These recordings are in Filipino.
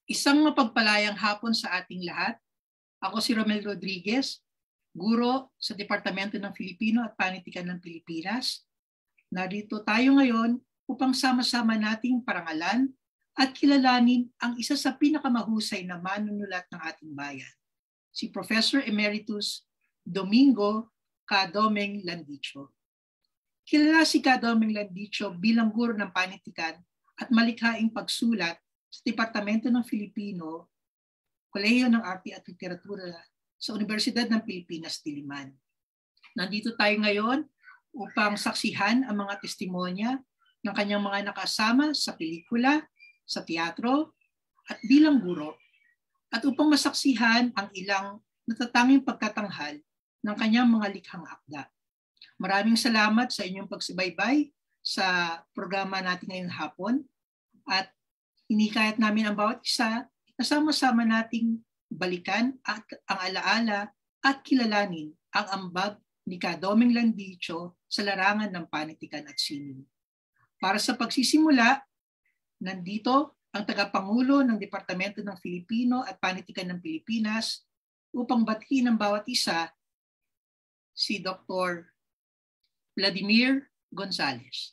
Isang mapagpalayang hapon sa ating lahat. Ako si Romel Rodriguez, guro sa Departamento ng Filipino at Panitikan ng Pilipinas. Narito tayo ngayon upang sama-sama nating parangalan at kilalanin ang isa sa pinakamahusay na manunulat ng ating bayan, si Professor Emeritus Domingo Cadomeng Landicho. Kilala si Cadomeng Landicho bilang guro ng panitikan at malikhaing pagsulat sa Departamento ng Filipino, Kolehiyo ng Arte at Literatura sa Universidad ng Pilipinas, Diliman. Nandito tayo ngayon upang saksihan ang mga testimonya ng kanyang mga nakasama sa pelikula, sa teatro, at bilang guro, at upang masaksihan ang ilang natatanging pagkatanghal ng kanyang mga likhang akda. Maraming salamat sa inyong pagsubaybay sa programa natin ngayong hapon at hinikayat namin ang bawat isa na sama-sama nating balikan at ang alaala at kilalanin ang ambag ni Cadomeng Landicho sa larangan ng panitikan at sining. Para sa pagsisimula, nandito ang tagapangulo ng Departamento ng Filipino at Panitikan ng Pilipinas upang batiin ng bawat isa, si Dr. Vladimir Gonzales.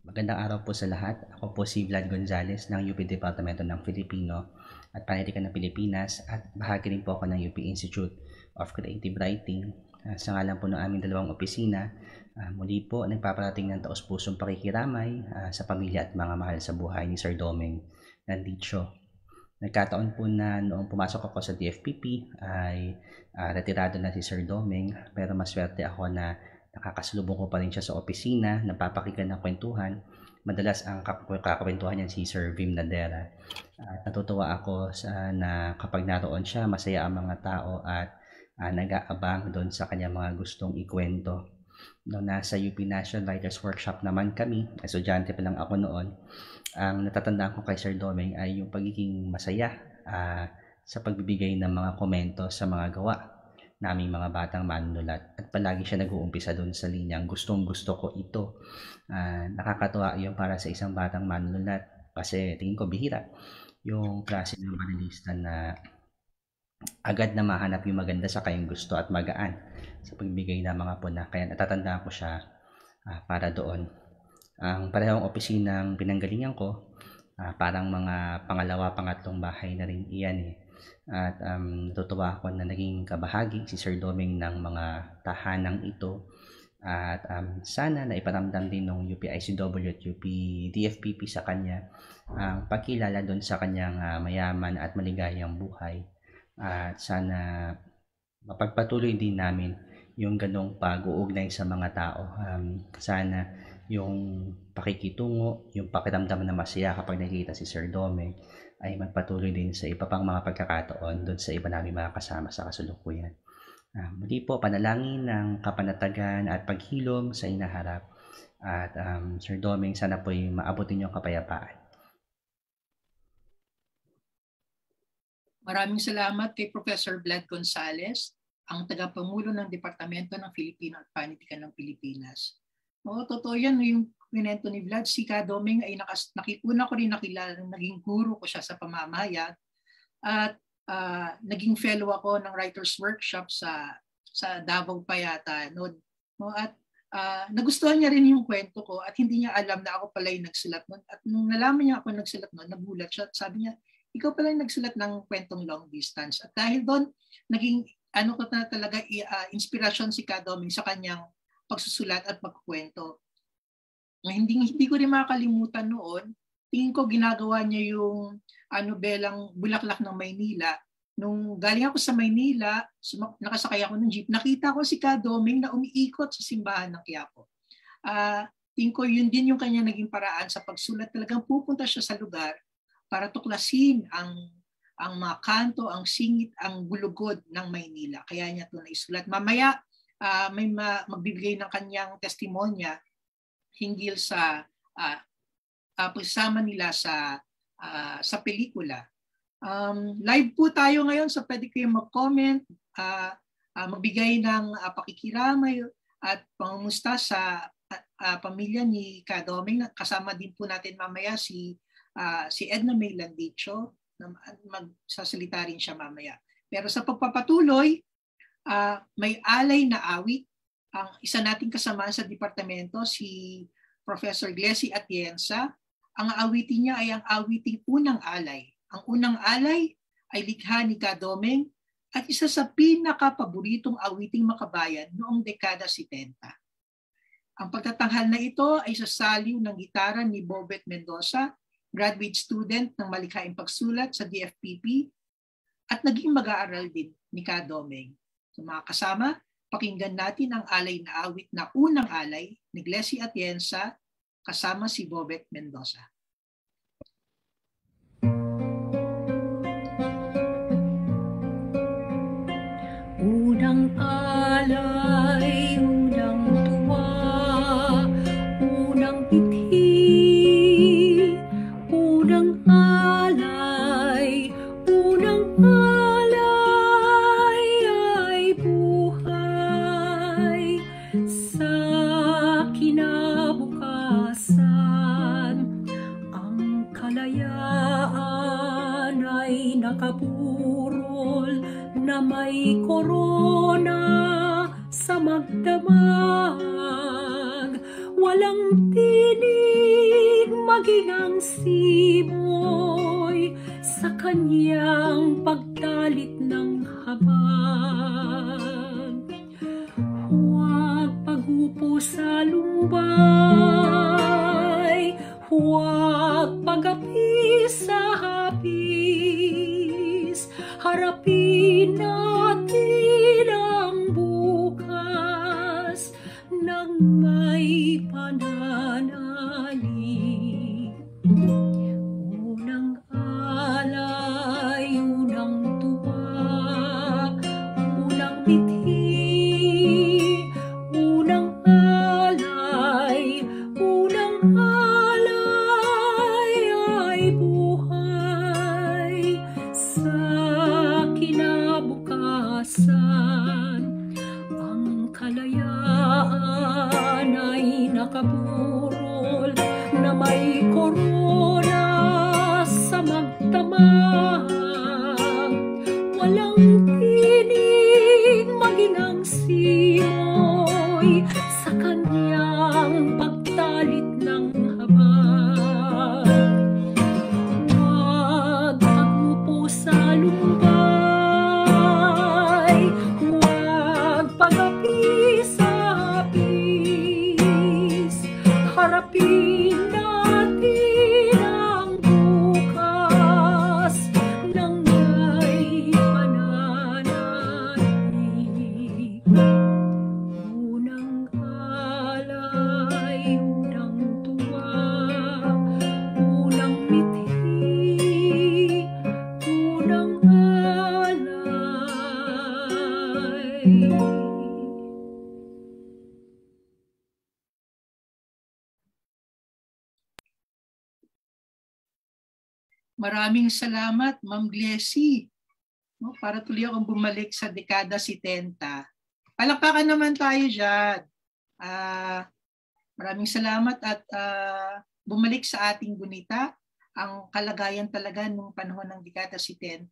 Magandang araw po sa lahat. Ako po si Vlad Gonzales ng UP Departamento ng Filipino at Panitikan ng Pilipinas at bahagi rin po ako ng UP Institute of Creative Writing. Sa ngalan po ng aming dalawang opisina, muli po nagpaparating ng taos-pusong pakikiramay sa pamilya at mga mahal sa buhay ni Sir Domeng Landicho. Nagkataon po na noong pumasok ako sa DFPP ay retirado na si Sir Domeng, pero maswerte ako na nakakasalubong ko pa rin siya sa opisina, napapakinggan ng kwentuhan. Madalas ang kakakwentuhan niya si Sir Vim Nadera. At natutuwa ako na kapag naroon siya, masaya ang mga tao at nag-aabang doon sa kanyang mga gustong ikwento. Noong nasa UP National Writers Workshop naman kami, estudyante pa lang ako noon, ang natatandaan ko kay Sir Domeng ay yung pagiging masaya sa pagbibigay ng mga komento sa mga gawa naming mga batang manunulat at palagi siya nag-uumpisa doon sa linyang gustong-gusto ko ito. Nakakatuwa yun para sa isang batang manunulat kasi tingin ko bihira yung klase ng manalista na agad na mahanap yung maganda sa kayong gusto at magaan sa pagbibigay ng mga puna. Kaya natatandaan ko siya para doon. Ang parehong opisinang pinanggalingan ko, parang mga pangalawa, pangatlong bahay na rin iyan eh. At natutuwa ako na naging kabahagi si Sir Domeng ng mga tahanang ito at sana na iparamdam din ng UPICW at UP DFPP sa kanya ang pagkilala doon sa kanyang mayaman at maligayang buhay at sana mapagpatuloy din namin yung ganong pag-uugnay sa mga tao. Sana yung pakikitungo, yung pakiramdam na masaya kapag nakikita si Sir Domeng ay magpatuloy din sa iba pang mga pagkakataon doon sa iba namin mga kasama sa kasalukuyan. Muli po, panalangin ng kapanatagan at paghilom sa inaharap. At Sir Domeng, sana po ay maabot niyo ang kapayapaan. Maraming salamat kay Professor Vlad Gonzales, ang tagapangulo ng Departamento ng Filipino at Panitikan ng Pilipinas. Oo, totoo yan. Yung kwento ni Vlad, si Cadomeng ay una ko rin nakilala, naging guro ko siya sa pamamahayag at naging fellow ako ng writers workshop sa Davao pa yata. No, at nagustuhan niya rin yung kwento ko at hindi niya alam na ako pala yung nagsulat nun. At nung nalaman niya ako nagsulat nun, nagulat siya at sabi niya, ikaw pala yung nagsulat ng kwentong Long Distance. At dahil doon, naging ko na talaga inspirasyon si Cadomeng sa kanyang pagsusulat at pagkukwento. Hindi ko rin makakalimutan noon, tingin ko ginagawa niya yung nobelang Bulaklak ng Maynila. Nung galing ako sa Maynila, nakasakay ako ng jeep, nakita ko si Cadomeng na umiikot sa simbahan ng Quiapo. Tingin ko yun din yung kanya naging paraan sa pagsulat. Talagang pupunta siya sa lugar para tuklasin ang mga kanto, ang singit, ang gulugod ng Maynila. Kaya niya ito naisulat. Mamaya, may magbibigay ng kanyang testimonya hinggil sa pagsama nila sa pelikula. Live po tayo ngayon, so pwede kayo mag-comment, magbigay ng pakikiramay at pangumusta sa pamilya ni Cadomeng. Kasama din po natin mamaya si si Edna May Landicho, na magsasalita rin siya mamaya. Pero sa pagpapatuloy, may alay na awit. Ang isa nating kasama sa departamento, si Professor Glessy Atienza. Ang awitin niya ay ang awiting Unang Alay. Ang Unang Alay ay likha ni Kadomeng at isa sa pinakapaboritong awiting makabayan noong dekada 70. Ang pagtatanghal na ito ay sasaliw ng gitara ni Bobet Mendoza, graduate student ng malikhaing pagsulat sa DFPP at naging mag-aaral din ni Kadomeng. So mga kasama, pakinggan natin ang alay na awit na Unang Alay ni Glessy Atienza kasama si Bobet Mendoza. Unang alay, unang tuwa, unang bithi, unang alay, unang alay ay buhay sa kinabukasan. Ang kalayaan ay nakaburol na may korona sa magdamag, walang tinig maging ang simoy sa kanyang pagdalit ng habag. Huwag paghupo sa lumbay, huwag pag-api sa hapis, harapin natin ang bukas ng may pananalig. Unang alay, unang tuwa, unang bithi, unang alay, unang alay ay buhay sa kinabukasan. Ang kalayaan ay nakaburol na may korona sa magdamag, walang tinig maging ang simoy sa kanyang pagtalit ng habag. Huwag paghupo sa lumbay, huwag pag-api sa hapis, harapin natin ang bukas ng may pananalig. Unang alay, unang tuwa, unang bithi, unang alay. Maraming salamat, Ma'am Glessy. No, para tuloy akong bumalik sa dekada 70. Palakpakan naman tayo dyan. Maraming salamat at bumalik sa ating gunita ang kalagayan talaga nung panahon ng dekada 70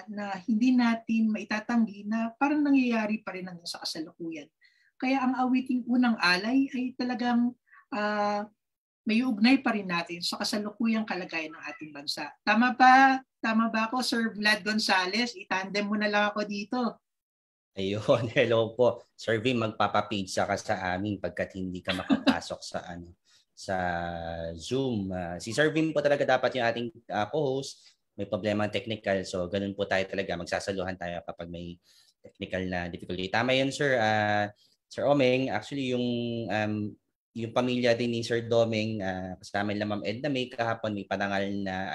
na hindi natin maitatanggi na parang nangyayari pa rin hanggang sa kasalukuyan. Kaya ang awiting Unang Alay ay talagang may ugnay pa rin natin sa kasalukuyang kalagayan ng ating bansa. Tama ba? Tama ba ako, Sir Vlad Gonzales? Itandem mo na lang ako dito. Ayun, hello po. Sir Vin, magpapapizza ka sa amin pagkat hindi ka makapasok sa Zoom. Si Sir Vin po talaga dapat yung ating co-host. May problema technical, so ganun po tayo talaga. Magsasaluhan tayo kapag may technical na difficulty. Tama yun, Sir. Sir Omeng, actually yung pamilya din ni Sir Domeng, kasama nila Ma'am Edna May kahapon, may panangal na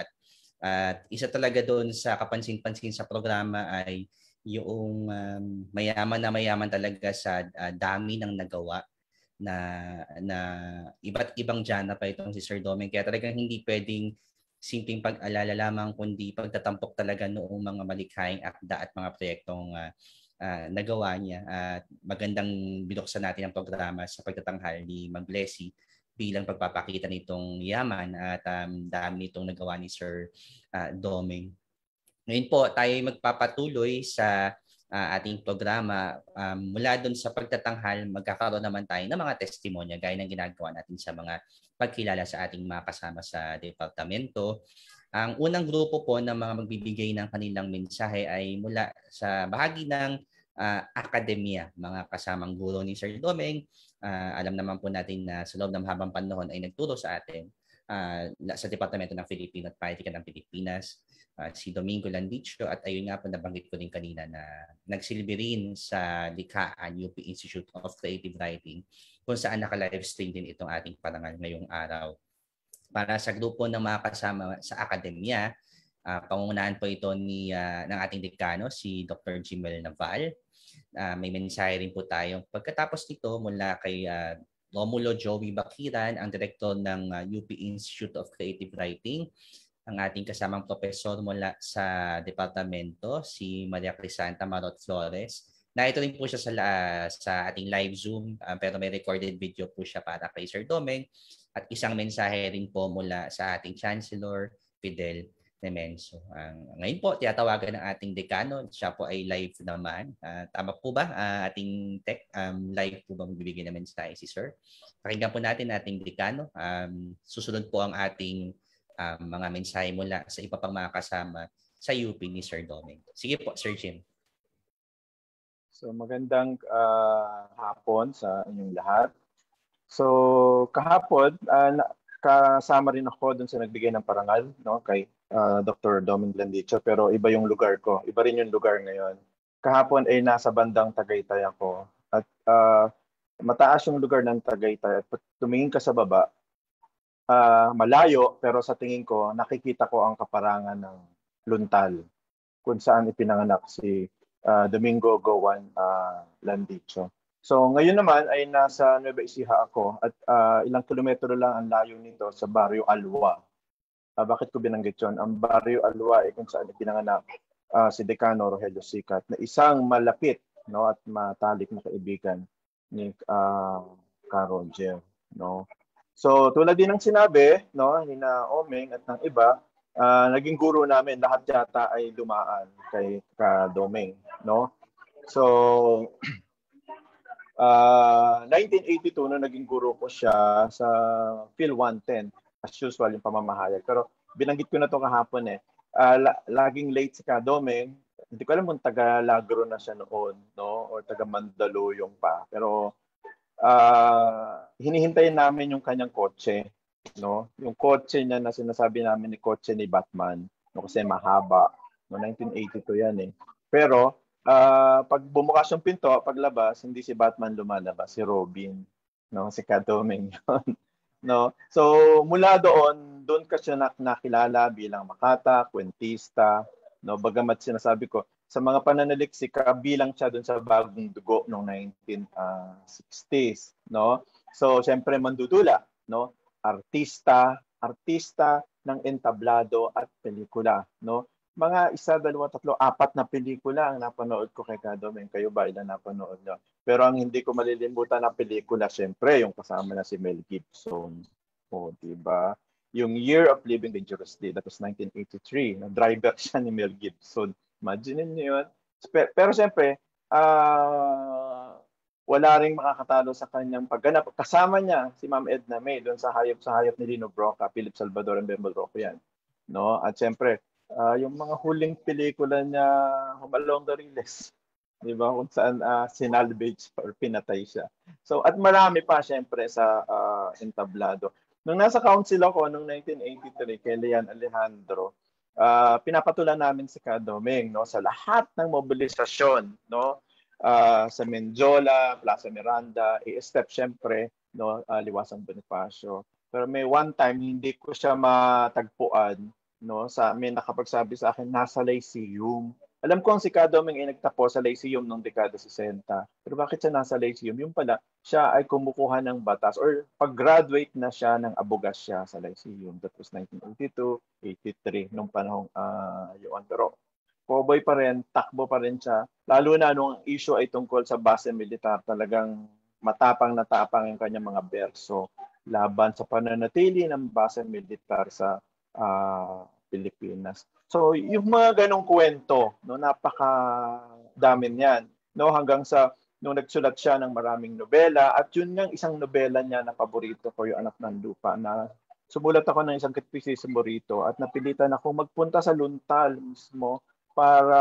at isa talaga doon sa kapansin-pansin sa programa ay yung mayaman talaga sa dami ng nagawa na iba't ibang jana pa itong si Sir Domeng. Kaya talagang hindi pwedeng simpleng pag-alala lamang kundi pagtatampok talaga noong mga malikhaing akda at mga proyektong nagawa niya. At magandang binuksan natin ang programa sa pagtatanghal ni Ma'am Glessy bilang pagpapakita nitong yaman at dami nitong nagawa ni Sir Doming. Ngayon po tayo magpapatuloy sa ating programa. Mula doon sa pagtatanghal, magkakaroon naman tayo ng mga testimonya gaya ng ginagawa natin sa mga pagkilala sa ating mga kasama sa departamento. Ang unang grupo po ng mga magbibigay ng kanilang mensahe ay mula sa bahagi ng akademya, mga kasamang guro ni Sir Domeng. Alam naman po natin na sa loob ng mahabang panahon ay nagturo sa atin sa Departamento ng Filipino at Panitikan ng Pilipinas, si Domingo Landicho, at ayun nga po nabanggit ko rin kanina na nagsilbi rin sa likhaan UP Institute of Creative Writing kung saan naka-livestream din itong ating parangal ngayong araw. Para sa grupo ng mga kasama sa akademya, pangungunahan po ito ng ating dekano, si Dr. Jimel Naval. May mensahe rin po tayo pagkatapos nito mula kay Romulo Joey Bakiran, ang direktor ng UP Institute of Creative Writing. Ang ating kasamang profesor mula sa departamento, si Maria Crisanta Marot Flores. Ito rin po siya sa ating live Zoom, pero may recorded video po siya para kay Sir Domeng. At isang mensahe rin po mula sa ating Chancellor, Fidel Nemenso. Ngayon po, tiyatawagan ng ating dekano. Siya po ay live naman. Tama po ba ating tech? Live po ba magbibigay ng mensahe si Sir? Pakinggan po natin ating dekano. Susunod po ang ating mga mensahe mula sa iba pang mga kasama sa UP ni Sir Domeng. Sige po, Sir Jim. So magandang hapon sa inyong lahat. So kahapon, kasama rin ako dun sa nagbigay ng parangal, no, kay Dr. Doming Landicho, pero iba yung lugar ko. Iba rin yung lugar ngayon. Kahapon ay nasa bandang Tagaytay ako. At mataas yung lugar ng Tagaytay. At tumingin ka sa baba, malayo, pero sa tingin ko, nakikita ko ang kaparangan ng Luntal, kung saan ipinanganak si Domingo Gowan Landicho. So ngayon naman ay nasa Nueva Ecija ako at ilang kilometro lang ang layo nito sa Barrio Alwa. Bakit ko binanggit yun? Ang Barrio Alwa ay kung saan ipinanganak si Decano Rogelio Sicat na isang malapit, no, at matalik na kaibigan ni Ka Roger, no. So tulad din ng sinabi, no, ni na Omeng at ng iba, naging guro namin, lahat yata ay dumaan kay Ka Domeng, no. So 1982 no, naging guro ko siya sa Phil 110, as usual yung pamamahayag. Pero binanggit ko na to kahapon laging late si Ka Domeng. Hindi ko alam kung taga Lagro na siya noon, no, or taga Mandaluyong pa. Pero hinihintayin namin yung kanyang kotse, no. Yung kotse niya na sinasabi namin ni kotse ni Batman, no, kasi mahaba. No, 1982 yan Pero pag bumukas yung pinto, paglabas, hindi si Batman lumalabas, si Robin, no, si Ka Domeng yun, no. So mula doon ka siya nakilala bilang makata, kwentista, no. Bagamat sinasabi ko sa mga pananaliksik, kabilang siya doon sa Bagong Dugo noong 1960s, no. So siyempre mandudula, no, artista ng entablado at pelikula, no. Mga 1, 2, 3, 4 na pelikula ang napanood ko kay Ka Domeng. Kayo ba, ilan napanood nyo? Pero ang hindi ko malilimutan na pelikula, syempre, yung kasama na si Mel Gibson. O, diba? Yung Year of Living Dangerously, that was 1983. Na-driver siya ni Mel Gibson. Imagine niyo yun. Pero syempre, wala ring makakatalo sa kanyang pagganap. Kasama niya si Ma'am Edna May doon sa hayop ni Lino Broca, Philip Salvador, and Bembol Rocco yan. No? At syempre, yung mga huling pelikula niya, Home Along the Riles, di ba, kung saan sinalvage or pinatay siya. So, at marami pa syempre sa entablado. Nung nasa council ako noong 1983 kay Leon Alejandro, pinapatulan namin si Ka Domeng, no, sa lahat ng mobilisasyon, no, sa Menjola, Plaza Miranda, step syempre, no, Liwasang Bonifacio. Pero may one time hindi ko siya matagpuan, no, may nakapagsabi sa akin nasa Lyceum. Alam ko ang si Ka Domeng ay nagtapos sa Lyceum noong dekada 60. Pero bakit siya nasa Lyceum? Yung pala, siya ay kumukuha ng batas or pag-graduate na siya ng abogasya sa Lyceum. That was 1982, 83 nung panahong yun. Pero cowboy pa rin, takbo pa rin siya. Lalo na nung issue ay tungkol sa base militar, talagang matapang na tapang yung kanyang mga berso. laban sa pananatili ng base militar sa Pilipinas. So, yung mga ganong kwento, no, napakadami niyan, no, hanggang sa nung nagsulat siya ng maraming nobela, at yun yung isang nobela niya na paborito ko, yung Anak ng Lupa, na sumulat ako ng isang kritisismo rito at napilitan ako magpunta sa Luntal mismo para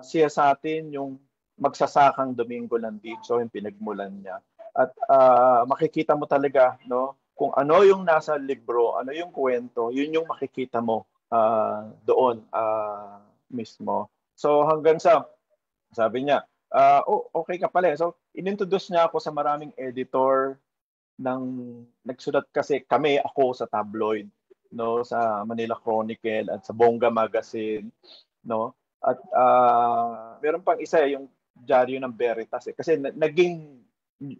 siyasatin yung magsasakang Domingo Landicho, yung pinagmulan niya. At makikita mo talaga, no, kung ano yung nasa libro, ano yung kwento, yun yung makikita mo doon mismo. So hanggang sa, sabi niya, okay ka pala. So inintroduce niya ako sa maraming editor ng nagsulat kasi ako sa tabloid, no, sa Manila Chronicle at sa Bongga Magazine, no. At meron pang isa yung Diaryo ng Veritas kasi naging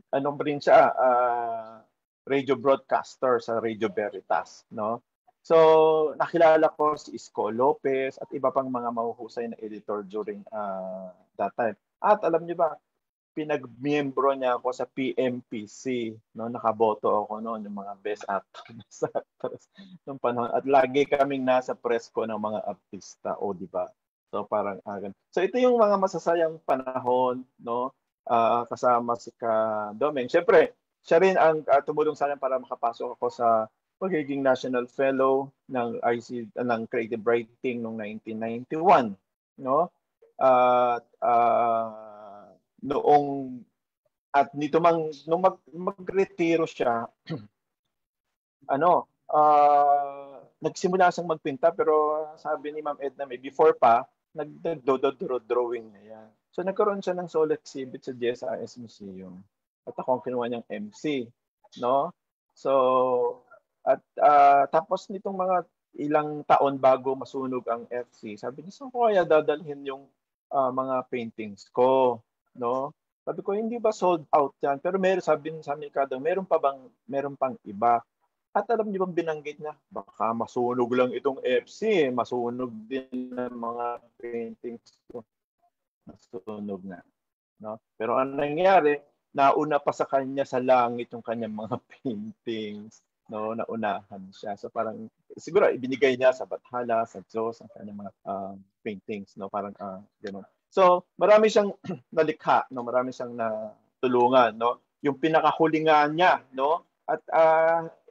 ano rin siya radio broadcaster sa Radio Veritas, no. So nakilala ko si Isko Lopez at iba pang mga mahuhusay na editor during that time. At alam niyo ba, pinag-miyembro niya ako sa PMPC, no, nakaboto ako noon yung mga best actors nung panahon, at lagi kaming nasa press ko ng mga artista, di ba? So parang so ito yung mga masasayang panahon, no, kasama si Ka-Domeng. Siyempre, siya rin ang tumulong sa akin para makapasok ako sa pagiging National Fellow ng ng Creative Writing noong 1991, no? Noong at nito nung magretiro siya, nagsimula siyang magpinta, pero sabi ni Ma'am Edna before pa nagdo-drawing na yan. So nagkaroon siya ng solo exhibit sa GSIS Museum. At ako ang kinuha niyang MC, no? So at tapos nitong mga ilang taon bago masunog ang FC, sabi niya, saan ko kaya dadalhin yung mga paintings ko, no? Sabi ko, hindi ba sold out yan? Pero sabi sa amin kadang, meron pang iba. At alam niyo bang binanggit niya, baka masunog lang itong FC, masunog din ang mga paintings ko. Masunog na, no? Pero ang nangyari, nauna pa sa kanya sa langit yung kanyang mga paintings, no? Naunahan siya. So parang siguro ibinigay niya sa Bathala, sa Diyos ang kanyang mga paintings, no? Parang gano'n. So, marami siyang nalikha, no? Marami siyang natulungan, no? Yung pinakahulingan niya, no? At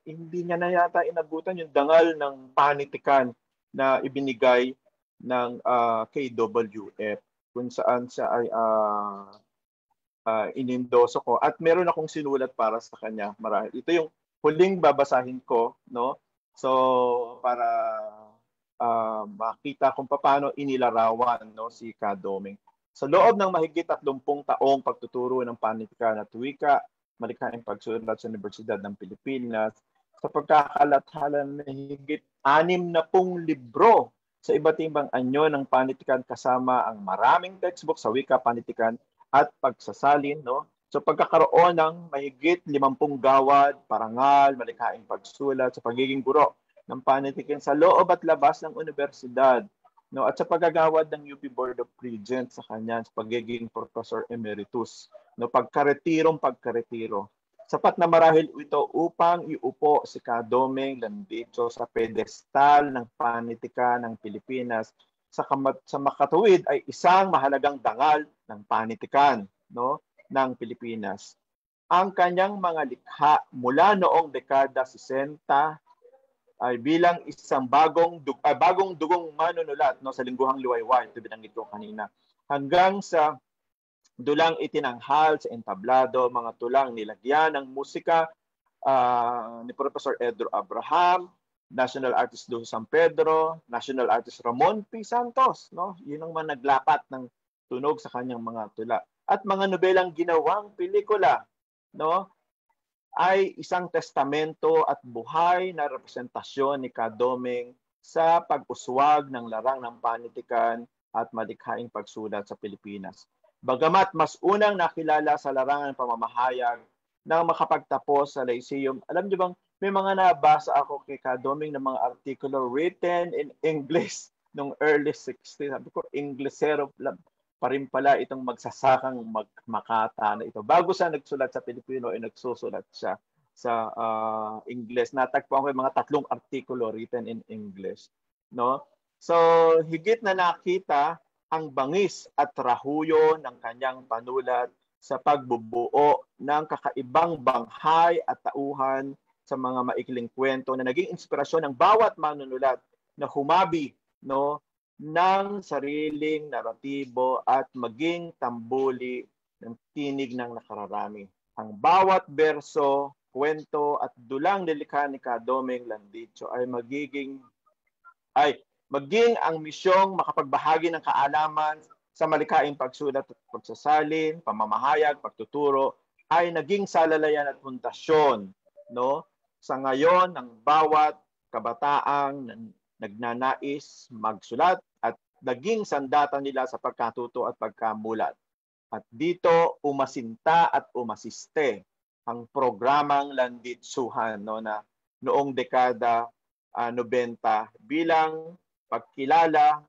hindi niya na yata inabutan yung dangal ng panitikan na ibinigay ng KWF, kung saan siya ay inindoso ko. At meron akong sinulat para sa kanya. Marahil ito yung huling babasahin ko, no? So, para makita kung paano inilarawan, no, si Ka-Domeng. Sa loob ng mahigit 30 taong pagtuturo ng panitikan at wika, malikhaing pagsulat sa Universidad ng Pilipinas, sa pagkakalathala ng higit 60 libro sa iba't ibang anyo ng panitikan kasama ang maraming textbook sa wika, panitikan at pagsasalin, no? So pagkakaroon ng mahigit 50 gawad, parangal, malikhaing pagsulat sa pagiging guro ng panitikan sa loob at labas ng universidad, no, at sa paggagawad ng UP Board of Regents sa kanya sa pagiging Professor Emeritus, no, pagkaretiro. Sapat na marahil ito upang iupo si Ka-Domeng Landicho sa pedestal ng panitikan ng Pilipinas. Sa makatuwid ay isang mahalagang dangal ng panitikan, no, ng Pilipinas. Ang kanyang mga likha mula noong dekada 60 ay bilang isang bagong dugong manunulat, no, sa lingguhang liwayway, ito binanggit ko kanina, hanggang sa dulang itinanghal sa entablado, mga tulang nilagyan ng musika ni Professor Edro Abraham, National Artist Lucio San Pedro, National Artist Ramon P. Santos, no? Yun ang mga naglapat ng tunog sa kanyang mga tula. At mga nobelang ginawang pelikula, no, ay isang testamento at buhay na representasyon ni Ka-Domeng sa pag-uswag ng larang ng panitikan at malikhaing pagsulat sa Pilipinas. Bagamat mas unang nakilala sa larangan ng pamamahayag nang makapagtapos sa Lyceum, alam niyo bang may mga nabasa ako kay Ka-Domeng ng mga artikulo written in English noong early 60s. Sabi ko, Inglesero pa rin pala itong magsasakang Makata na ito. Bago siya nagsulat sa Pilipino, ay nagsusulat siya English. Natagpuan ko yung mga 3 artikulo written in English, no? So higit na nakita ang bangis at rahuyo ng kanyang panulat sa pagbubuo ng kakaibang banghay at tauhan sa mga maikling kwento na naging inspirasyon ng bawat manunulat na humabi, no, ng sariling naratibo at maging tambuli ng tinig ng nakararami. Ang bawat berso, kwento at dulang nilikha ni Kadomeng Landicho ay maging ang misyong makapagbahagi ng kaalaman sa malikaing pagsulat at pagsasalin, pamamahayag, pagtuturo ay naging salalayan at pundasyon, no, sa ngayon ng bawat kabataang nagnanais magsulat at naging sandata nila sa pagkatuto at pagkamulat. At dito umasinta at umasiste ang programang Landitsuhan, no, na noong dekada 90 bilang pagkilala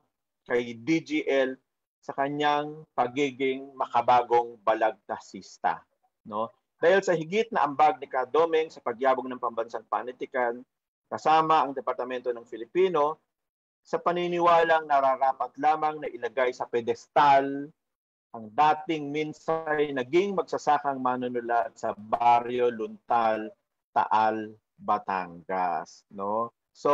kay DGL sa kanyang pagiging makabagong balagtasista, no? Dahil sa higit na ambag ni Kadomeng sa pagyabong ng pambansang panitikan kasama ang Departamento ng Filipino sa paniniwalang nararapat lamang na ilagay sa pedestal ang dating minsay naging magsasakang manunulat sa Baryo Luntal, Taal, Batangas, no? So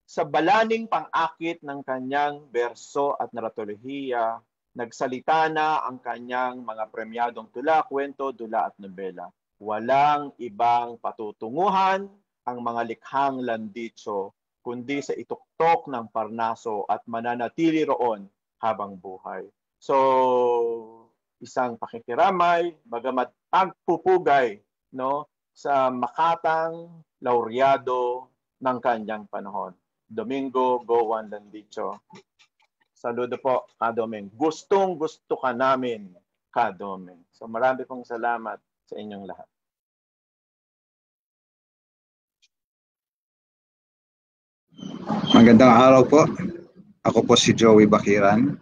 sa balaning pang-akit ng kanyang berso at naratolohiya, nagsalita na ang kanyang mga premyadong tula, kwento, dula at nobela. Walang ibang patutunguhan ang mga likhang Landicho kundi sa ituktok ng Parnaso at mananatili roon habang buhay. So, isang pakikiramay, bagamat pagpupugay, no, sa makatang laureado ng kanyang panahon. Domingo Gowan Landicho. Saludo po, Kadomeng. Gustong-gusto ka namin, Kadomeng. So marami pong salamat sa inyong lahat. Magandang araw po. Ako po si Joey Bakiran.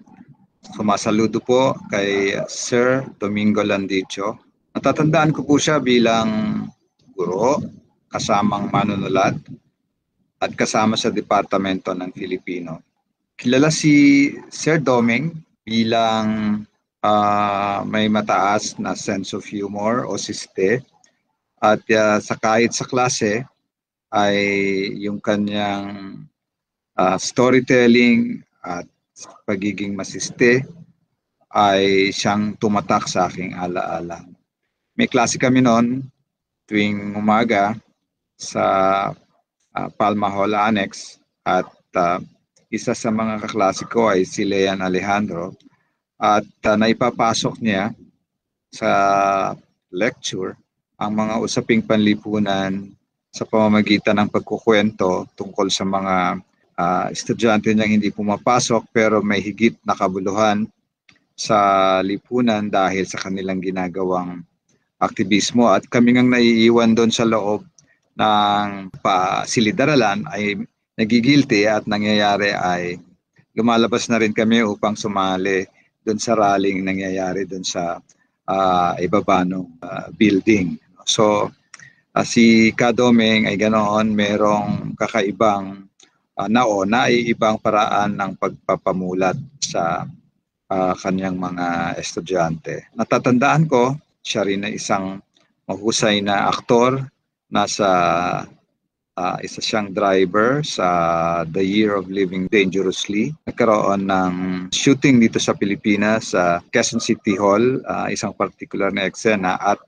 Sumasaludo po kay Sir Domingo Landicho. Natatandaan ko po siya bilang guro, kasamang manunulat, at kasama sa Departamento ng Filipino. Kilala si Sir Domeng bilang may mataas na sense of humor o siste at kahit sa klase ay yung kanyang storytelling at pagiging masiste ay siyang tumatak sa aking alaala. May klase kami noon tuwing umaga sa Palma Hall Annex at isa sa mga kaklase ko ay si Leon Alejandro at naipapasok niya sa lecture ang mga usaping panlipunan sa pamamagitan ng pagkukwento tungkol sa mga estudyante niyang hindi pumapasok pero may higit na kabuluhan sa lipunan dahil sa kanilang ginagawang aktivismo at kami ngang naiiwan doon sa loob ng pasilid-aralan ay nagigilty at nangyayari ay lumalabas na rin kami upang sumali doon sa rallying nangyayari doon sa ibaba ng building. So si Kadomeng ay ganoon, merong kakaibang naiibang paraan ng pagpapamulat sa kanyang mga estudyante. Natatandaan ko, siya rin na isang mahusay na aktor. Nasa isa siyang driver sa The Year of Living Dangerously. Nagkaroon ng shooting dito sa Pilipinas sa Quezon City Hall, isang particular na eksena at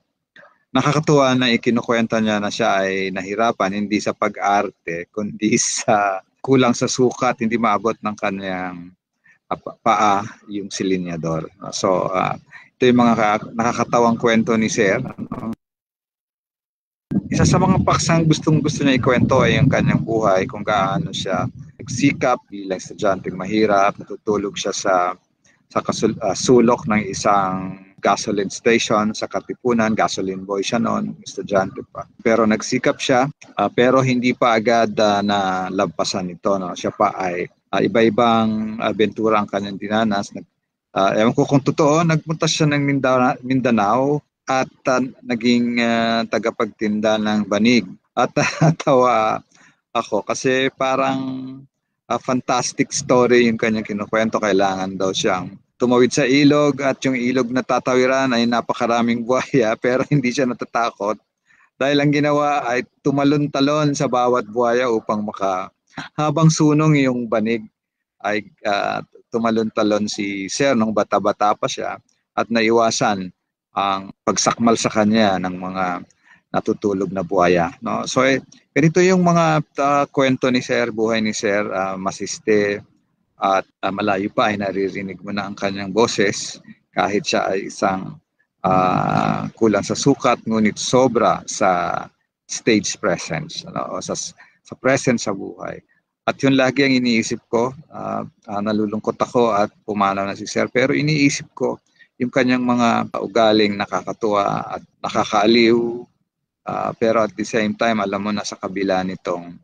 nakakatuwa na ikinukwenta niya na siya ay nahirapan hindi sa pag-arte kundi sa kulang sa sukat, hindi maabot ng kanyang paa yung silinyador. So ito yung mga nakakatawang kwento ni Sir. Isa sa mga paksang gusto niya ikwento ay yung kanyang buhay, kung gaano siya nagsikap bilang estudyanteng mahirap, natutulog siya sa sulok ng isang gasoline station sa Katipunan, gasoline boy siya noon, estudyante pa. Pero nagsikap siya, pero hindi pa agad nalampasan ito. No? Siya pa ay iba-ibang abentura ang kanyang dinanas. Ewan ko kung totoo, nagpunta siya ng Mindanao at naging tagapagtinda ng banig. At tawa ako kasi parang fantastic story yung kanyang kinukwento. Kailangan daw siyang tumawid sa ilog at yung ilog na tatawiran ay napakaraming buhaya pero hindi siya natatakot dahil ang ginawa ay tumalon-talon sa bawat buhaya upang habang sunong yung banig ay tumalon-talon si Sir nung bata-bata pa siya at naiwasan ang pagsakmal sa kanya ng mga natutulog na buhaya. No? So ganito yung mga kwento ni Sir, buhay ni Sir, masiste at malayo pa ay naririnig mo na ang kanyang boses kahit siya ay isang kulang sa sukat ngunit sobra sa stage presence, o sa presence sa buhay. At yun lagi ang iniisip ko, nalulungkot ako at pumanaw na si Sir, pero iniisip ko yung kanyang mga ugaling nakakatuwa at nakakaaliw, pero at the same time alam mo na sa kabila nitong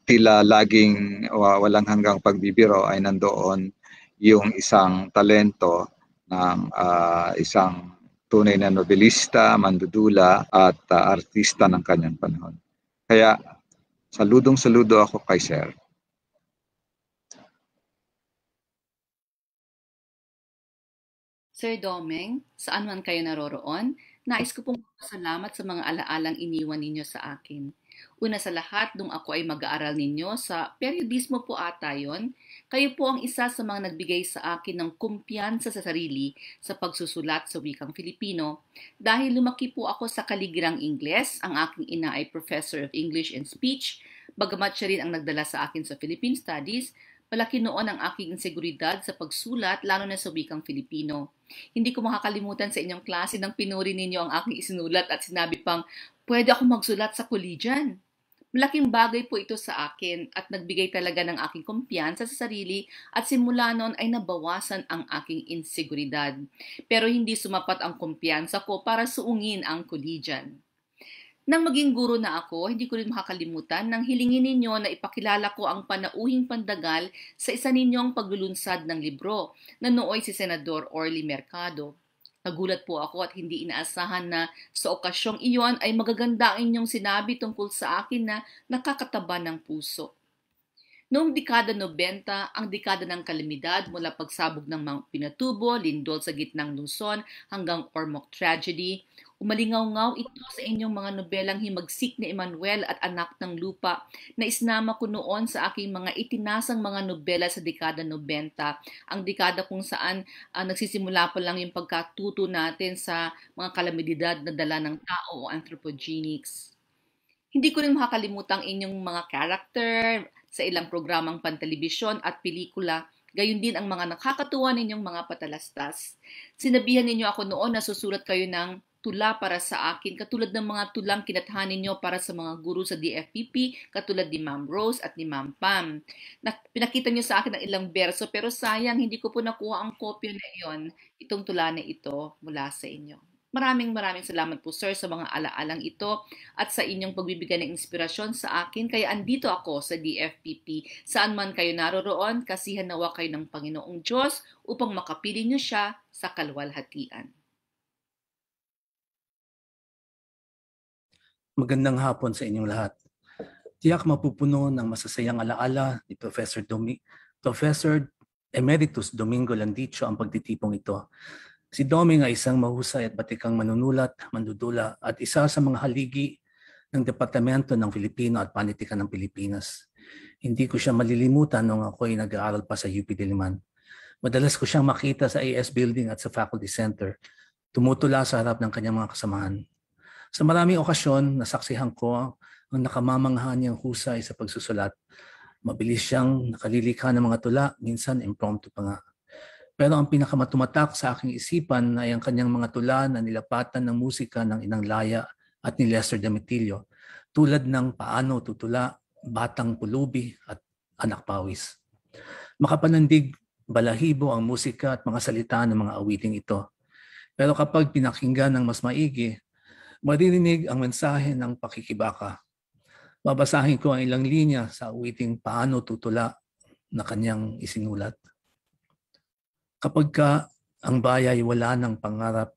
tila laging walang hanggang pagbibiro ay nandoon yung isang talento ng isang tunay na nobelista, mandudula at artista ng kanyang panahon. Kaya saludong-saludo ako kay Sir. Sir Domeng, saan man kayo naroroon, nais ko pong pasalamat sa mga alaalang iniwan ninyo sa akin. Una sa lahat, nung ako ay mag-aaral ninyo sa periodismo po ata yon, kayo po ang isa sa mga nagbigay sa akin ng kumpiyansa sa sarili sa pagsusulat sa wikang Filipino. Dahil lumaki po ako sa kaligirang Ingles, ang aking ina ay Professor of English and Speech, bagamat siya rin ang nagdala sa akin sa Philippine Studies, malaki noon ang aking inseguridad sa pagsulat, lalo na sa wikang Filipino. Hindi ko makakalimutan sa inyong klase nang pinuri ninyo ang aking isinulat at sinabi pang, pwede ako magsulat sa collegian. Malaking bagay po ito sa akin at nagbigay talaga ng aking kumpiyansa sa sarili at simula noon ay nabawasan ang aking inseguridad. Pero hindi sumapat ang kumpiyansa ko para suungin ang collegian. Nang maging guro na ako, hindi ko rin makakalimutan nang hilingin ninyo na ipakilala ko ang panauhing pandagal sa isa ninyong paglulunsad ng libro na nooy si Senador Orly Mercado. Nagulat po ako at hindi inaasahan na sa okasyong iyon ay magaganda ang inyong sinabi tungkol sa akin na nakakataba ng puso. Noong dekada 90, ang dekada ng kalamidad mula pagsabog ng mga Pinatubo, lindol sa gitnang Luzon hanggang Ormoc tragedy, umalingaw-ngaw ito sa inyong mga nobelang Himagsik ni Emmanuel at Anak ng Lupa na isnama ko noon sa aking mga itinasang mga nobela sa dekada 90, ang dekada kung saan nagsisimula pa lang yung pagkatuto natin sa mga kalamidad na dala ng tao o anthropogenics. Hindi ko rin makakalimutan inyong mga character sa ilang programang pantelebisyon at pelikula, gayon din ang mga nakakatuwa ninyong mga patalastas. Sinabihan ninyo ako noon na susulat kayo ng tula para sa akin, katulad ng mga tulang kinathanin ninyo para sa mga guru sa DFPP, katulad ni Ma'am Rose at ni Ma'am Pam. Pinakita niyo sa akin ng ilang berso, pero sayang hindi ko po nakuha ang kopya na iyon, itong tula na ito mula sa inyo. Maraming salamat po sir sa mga alaalang ito at sa inyong pagbibigay ng inspirasyon sa akin. Kaya andito ako sa DFPP. Saan man kayo naroroon, kasihan nawa kayo ng Panginoong Diyos upang makapili niyo siya sa kaluwalhatian. Magandang hapon sa inyong lahat. Tiyak mapupuno ng masasayang alaala ni Professor Emeritus Domingo Landicho ang pagtitipong ito. Si Doming ay isang mahusay at batikang manunulat, mandudula at isa sa mga haligi ng Departamento ng Filipino at Panitikan ng Pilipinas. Hindi ko siya malilimutan nung ako'y nag-aaral pa sa UP Diliman. Madalas ko siyang makita sa AS Building at sa Faculty Center, tumutula sa harap ng kanyang mga kasamahan. Sa maraming okasyon, nasaksihan ko ang nakamamangha niyang husay sa pagsusulat. Mabilis siyang nakalilikha ng mga tula, minsan impromptu pa nga. Pero ang pinakamatumatak sa aking isipan ay ang kanyang mga tula na nilapatan ng musika ng Inang Laya at ni Lester Damitillo, tulad ng Paano Tutula, Batang Pulubi at Anak Pawis. Makapanandig, balahibo ang musika at mga salita ng mga awiting ito. Pero kapag pinakinggan ng mas maigi, maririnig ang mensahe ng pakikibaka. Babasahin ko ang ilang linya sa awiting Paano Tutula na kanyang isinulat. Kapag ang bayay wala ng pangarap,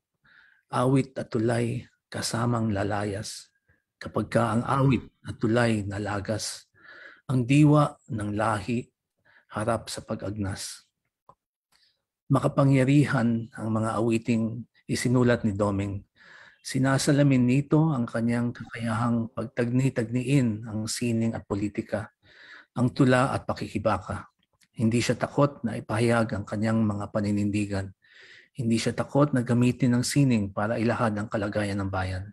awit at tulay kasamang lalayas. Kapag ka ang awit at tulay nalagas, ang diwa ng lahi harap sa pag-agnas. Makapangyarihan ang mga awiting isinulat ni Doming. Sinasalamin nito ang kanyang kakayahang pagtagni-tagniin ang sining at politika, ang tula at pakikibaka. Hindi siya takot na ipahayag ang kanyang mga paninindigan. Hindi siya takot na gamitin ang sining para ilahad ang kalagayan ng bayan.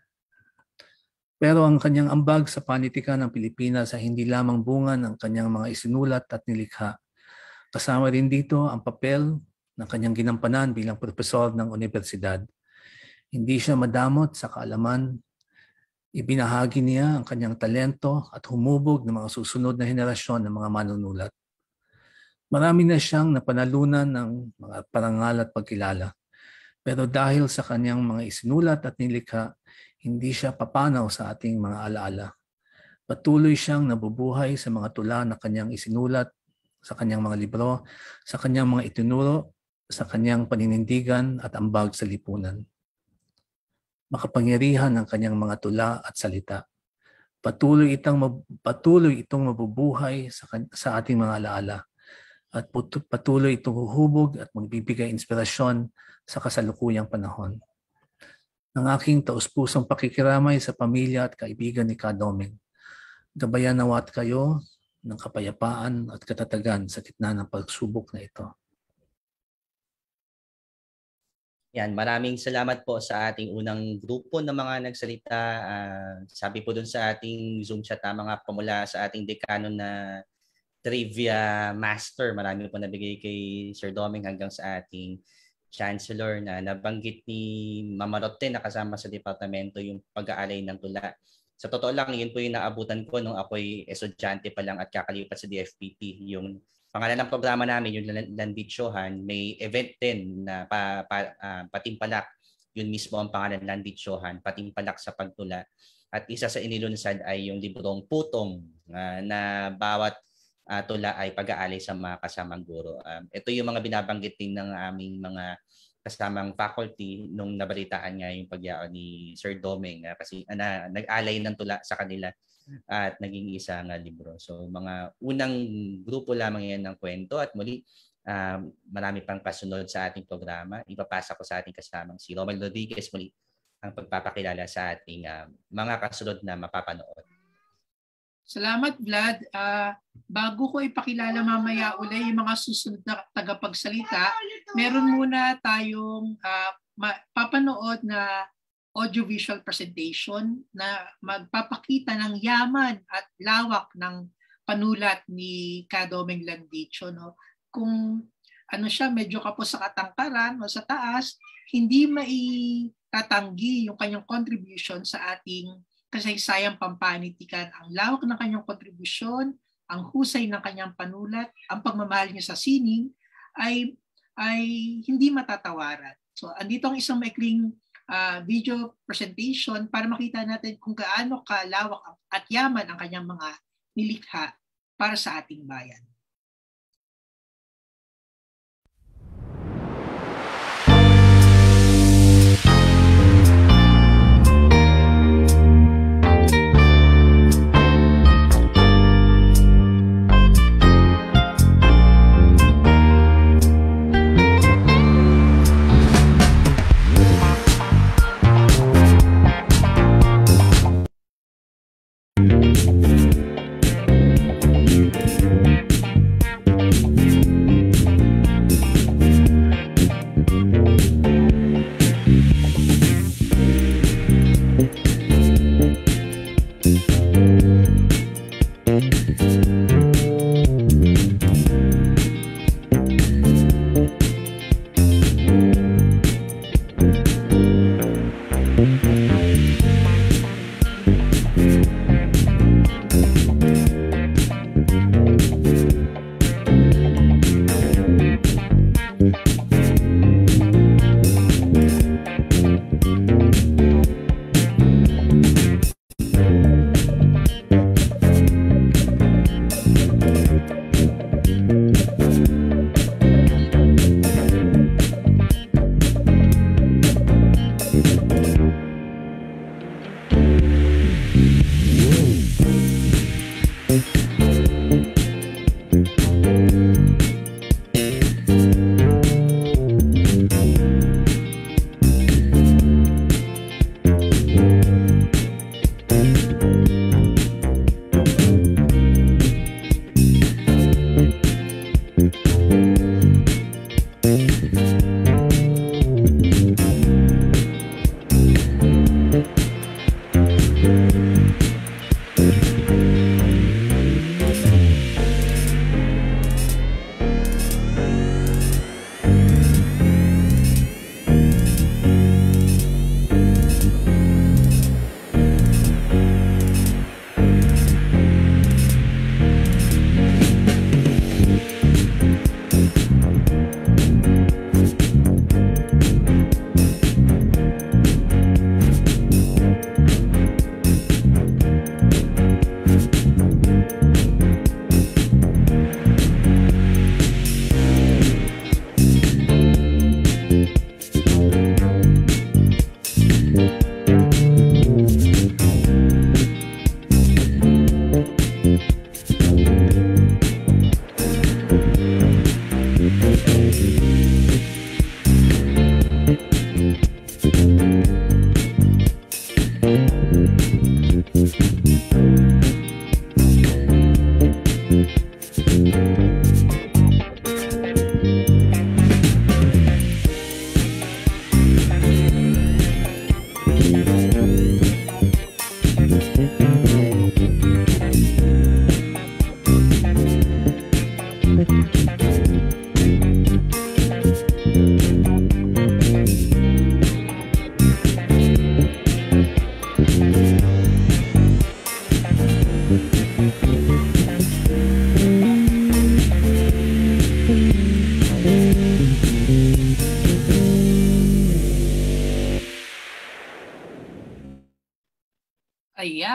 Pero ang kanyang ambag sa panitikan ng Pilipinas ay hindi lamang bunga ng kanyang mga isinulat at nilikha. Kasama rin dito ang papel ng kanyang ginampanan bilang profesor ng universidad. Hindi siya madamot sa kaalaman. Ibinahagi niya ang kanyang talento at humubog ng mga susunod na henerasyon ng mga manunulat. Marami na siyang napanalunan ng mga parangal at pagkilala. Pero dahil sa kanyang mga isinulat at nilikha, hindi siya papanaw sa ating mga alaala. Patuloy siyang nabubuhay sa mga tula na kanyang isinulat, sa kanyang mga libro, sa kanyang mga itinuro, sa kanyang paninindigan at ambag sa lipunan. Makapangyarihan ang kanyang mga tula at salita. Patuloy itong mabubuhay sa ating mga alaala at patuloy itong huhubog at magbibigay inspirasyon sa kasalukuyang panahon. Ang aking taus-pusong pakikiramay sa pamilya at kaibigan ni Ka Doming. Gabayan nawat kayo ng kapayapaan at katatagan sa gitna ng pagsubok na ito. Yan, maraming salamat po sa ating unang grupo ng mga nagsalita. Sabi po dun sa ating Zoom chat, mga pamula sa ating dekano na trivia master. Marami po nabigay kay Sir Doming hanggang sa ating Chancellor na nabanggit ni Mama Rotte na kasama sa departamento yung pag-aalay ng tula. Sa totoo lang, yun po yung naabutan ko nung ako'y estudyante pa lang at kakalipat sa DFPT. Yung pangalan ng programa namin, yung Landitsyohan, may event din na patimpalak. Yun mismo ang pangalan, Landitsyohan, patimpalak sa pagtula. At isa sa inilunsad ay yung librong Putong na bawat tula ay pag-aalay sa mga kasamang guro. Ito yung mga binabanggit din ng aming mga kasamang faculty nung nabalitaan nga yung pagyaon ni Sir Doming kasi nag-alay ng tula sa kanila at naging isang libro. So mga unang grupo lamang yan ng kwento at muli marami pang kasunod sa ating programa. Ipapasa ko sa ating kasamang si Romel Rodriguez muli ang pagpapakilala sa ating mga kasunod na mapapanood. Salamat, Vlad. Bago ko ipakilala mamaya uli yung mga susunod na tagapagsalita, meron muna tayong papanood na audiovisual presentation na magpapakita ng yaman at lawak ng panulat ni Ka Doming Landicho. No? Kung ano siya, medyo kapos sa katangkaran o sa taas, hindi maitatanggi yung kanyang contribution sa ating kasaysayang pampanitikan. Ang lawak ng kanyang kontribusyon, ang husay ng kanyang panulat, ang pagmamahal niya sa sining ay hindi matatawaran. So andito ang isang maikling video presentation para makita natin kung gaano kalawak at yaman ang kanyang mga nilikha para sa ating bayan.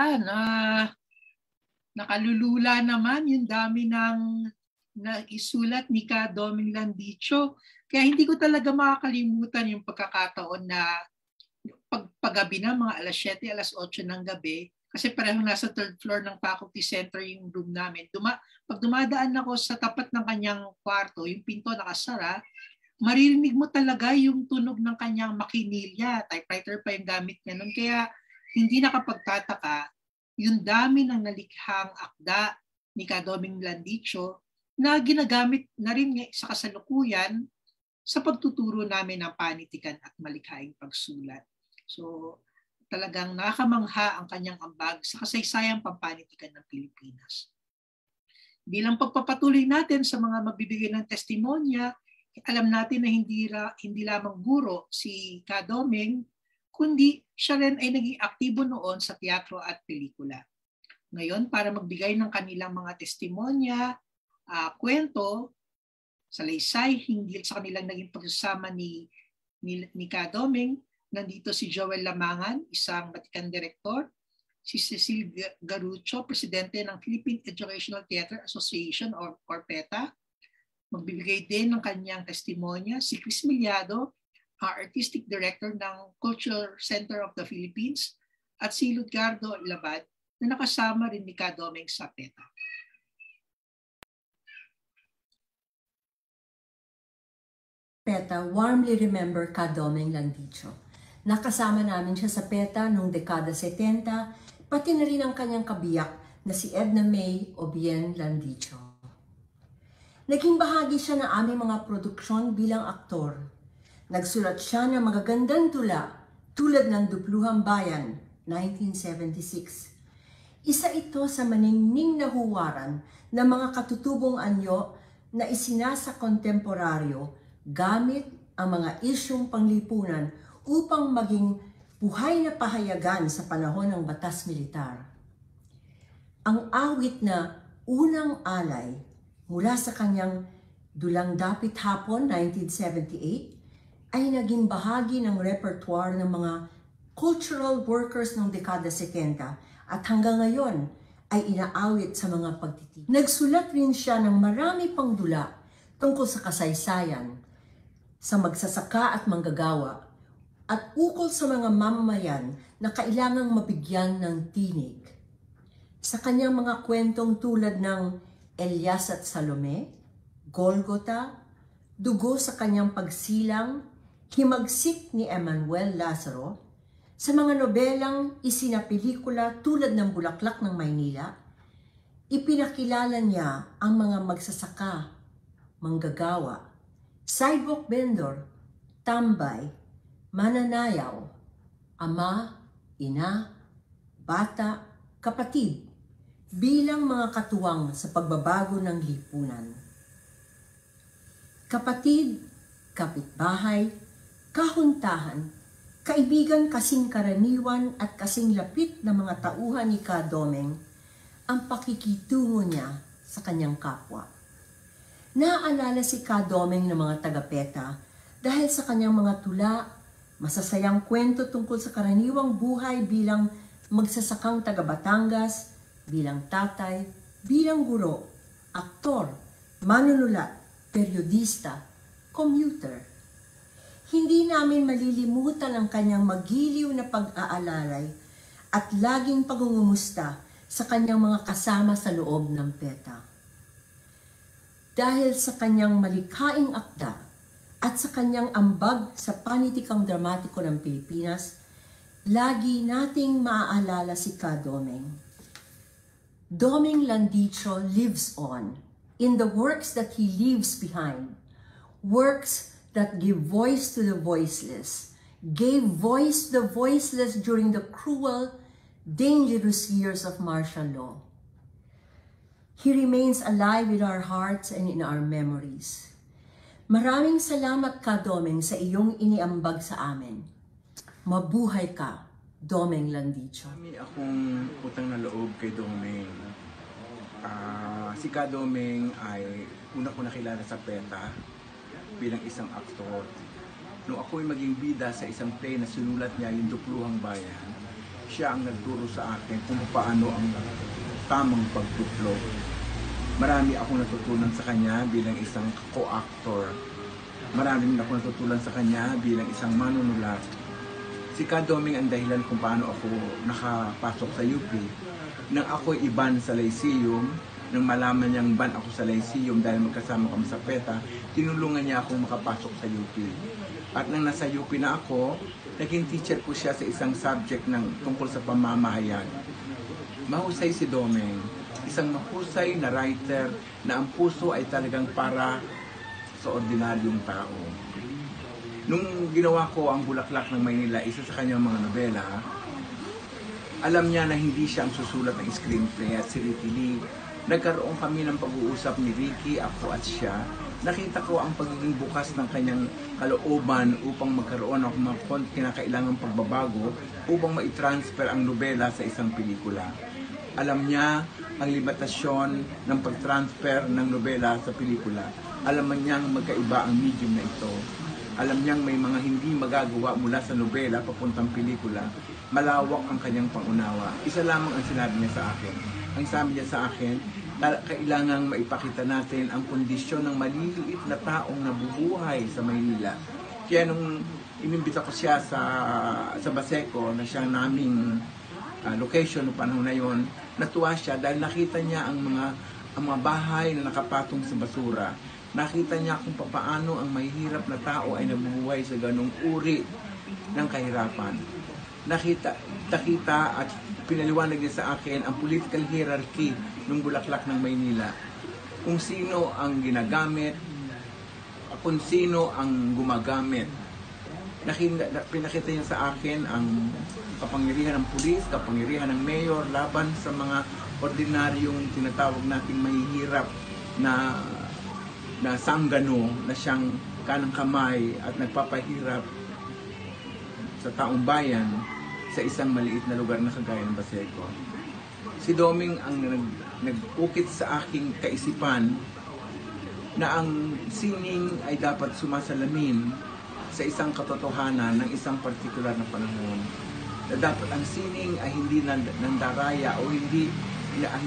Ayan, nakalulula naman yung dami ng naisulat ni Ka Doming Landicho. Kaya hindi ko talaga makakalimutan yung pagkakataon na paggabi na, mga alas 7, alas 8 ng gabi, kasi parehong nasa third floor ng faculty center yung room namin. Pag dumadaan ako sa tapat ng kanyang kwarto, yung pinto nakasara, maririnig mo talaga yung tunog ng kanyang makinilya. Typewriter pa yung gamit niya nun. Kaya hindi nakapagtataka yung dami ng nalikhang akda ni Ka Doming Landicho na ginagamit na rin sa kasalukuyan sa pagtuturo namin ng panitikan at malikhaing pagsulat. So talagang nakakamangha ang kanyang ambag sa kasaysayang pampanitikan ng Pilipinas. Bilang pagpapatuloy natin sa mga magbibigay ng testimonya, alam natin na hindi lamang guro si Ka Doming, kundi siya rin ay naging aktibo noon sa teatro at pelikula. Ngayon, para magbigay ng kanilang mga testimonya, kwento, salaysay, hinggil sa kanilang naging pagsasama ni Ka Doming, nandito si Joel Lamangan, isang Vatican Director, si Cecil Garucho, Presidente ng Philippine Educational Theater Association or PETA. Magbibigay din ng kanyang testimonya si Chris Miliado, Artistic Director ng Cultural Center of the Philippines, at si Ludgardo Labad na nakasama rin ni Ka Doming sa PETA. PETA warmly remember Ka Doming Landicho. Nakasama namin siya sa PETA noong dekada 70, pati na rin ang kanyang kabiyak na si Edna May Obien Landicho. Naging bahagi siya ng aming mga produksyon bilang aktor. Nagsulat siya ng magagandang tula tulad ng Dupluhang Bayan, 1976. Isa ito sa maningning na huwaran ng mga katutubong anyo na isinasa kontemporaryo gamit ang mga isyong panglipunan upang maging buhay na pahayagan sa panahon ng batas militar. Ang awit na Unang Alay mula sa kanyang Dulang Dapit Hapon, 1978, ay naging bahagi ng repertoire ng mga cultural workers ng dekada 70 at hanggang ngayon ay inaawit sa mga pagtitig. Nagsulat rin siya ng marami pang dula tungkol sa kasaysayan, sa magsasaka at manggagawa, at ukol sa mga mamamayan na kailangang mabigyan ng tinig. Sa kanyang mga kwentong tulad ng Elias at Salome, Golgota, Dugo sa Kanyang Pagsilang, Himagsik ni Emmanuel Lazaro, sa mga nobelang isinapelikula tulad ng Bulaklak ng Maynila, ipinakilala niya ang mga magsasaka, manggagawa, sidewalk vendor, tambay, mananayaw, ama, ina, bata, kapatid, bilang mga katuwang sa pagbabago ng lipunan. Kapatid, kapitbahay, kahuntahan, kaibigan kasing karaniwan at kasing lapit na mga tauhan ni Ka Doming ang pakikitungo niya sa kanyang kapwa. Naaalala si Ka Doming ng mga taga-PETA dahil sa kanyang mga tula, masasayang kwento tungkol sa karaniwang buhay bilang magsasakang taga Batangas, bilang tatay, bilang guro, aktor, manunulat, periodista, commuter. Hindi namin malilimutan ang kanyang magiliw na pag-aalalay at laging pagungumusta sa kanyang mga kasama sa loob ng PETA. Dahil sa kanyang malikhaing akda at sa kanyang ambag sa panitikang dramatiko ng Pilipinas, lagi nating maaalala si Ka Doming. Doming Landicho lives on in the works that he leaves behind, works that give voice to the voiceless, gave voice to the voiceless during the cruel, dangerous years of martial law. He remains alive in our hearts and in our memories. Maraming salamat Ka Doming sa iyong iniambag sa amin. Mabuhay ka, Doming Landicho. Marami akong utang na loob kay Doming. Si Ka Doming ay una ko nakilala sa PETA bilang isang aktor. Nung ako'y maging bida sa isang play na sinulat niya, yung Dupluhang Bayan, siya ang nagturo sa akin kung paano ang tamang pagtutlo. Marami akong natutunan sa kanya bilang isang co-actor. Marami akong natutunan sa kanya bilang isang manunulat. Si Kadoming ang dahilan kung paano ako nakapasok sa UP. Nang ako'y iban sa Lyceum, nang malaman niyang ban ako sa Lyceum dahil magkasama kami sa PETA, tinulungan niya akong makapasok sa UP. At nang nasa UP na ako, naging teacher ko siya sa isang subject tungkol sa pamamahayag. Mahusay si Domeng, isang mahusay na writer na ang puso ay talagang para sa ordinaryong tao. Nung ginawa ko ang Bulaklak ng Maynila, isa sa kanyang mga nobela, alam niya na hindi siya ang susulat ng screenplay at si Ricky Lee. Nagkaroon kami ng pag-uusap ni Ricky, ako at siya. Nakita ko ang pagiging bukas ng kanyang kalooban upang magkaroon ng mga kinakailangang pagbabago upang ma-transfer ang nobela sa isang pelikula. Alam niya ang limitasyon ng pag-transfer ng nobela sa pelikula. Alam niyang magkaiba ang medium na ito. Alam niyang may mga hindi magagawa mula sa nobela papuntang pelikula. Malawak ang kanyang pangunawa. Isa lamang ang sinabi niya sa akin. Ang sabi niya sa akin, kailangang maipakita natin ang kondisyon ng maliliit na taong nabubuhay sa Maynila. Kaya nung inimbita ko siya sa Baseco na siyang naming location noong panahon na yon, natuwa siya dahil nakita niya ang mga bahay na nakapatong sa basura. Nakita niya kung paano ang mahihirap na tao ay nabubuhay sa ganong uri ng kahirapan. Nakita at pinaliwanag niya sa akin ang political hierarchy ng Bulaklak ng Maynila. Kung sino ang ginagamit, kung sino ang gumagamit. Pinakita niya sa akin ang kapangyarihan ng pulis, kapangyarihan ng mayor laban sa mga ordinaryong tinatawag nating mahihirap na sanggano na siyang kanang kamay at nagpapahirap sa taong bayan sa isang maliit na lugar na kagaya ng Baseco. Si Doming ang nag-ukit sa aking kaisipan na ang sining ay dapat sumasalamin sa isang katotohanan ng isang partikular na panahon. Na dapat ang sining ay hindi nandaraya o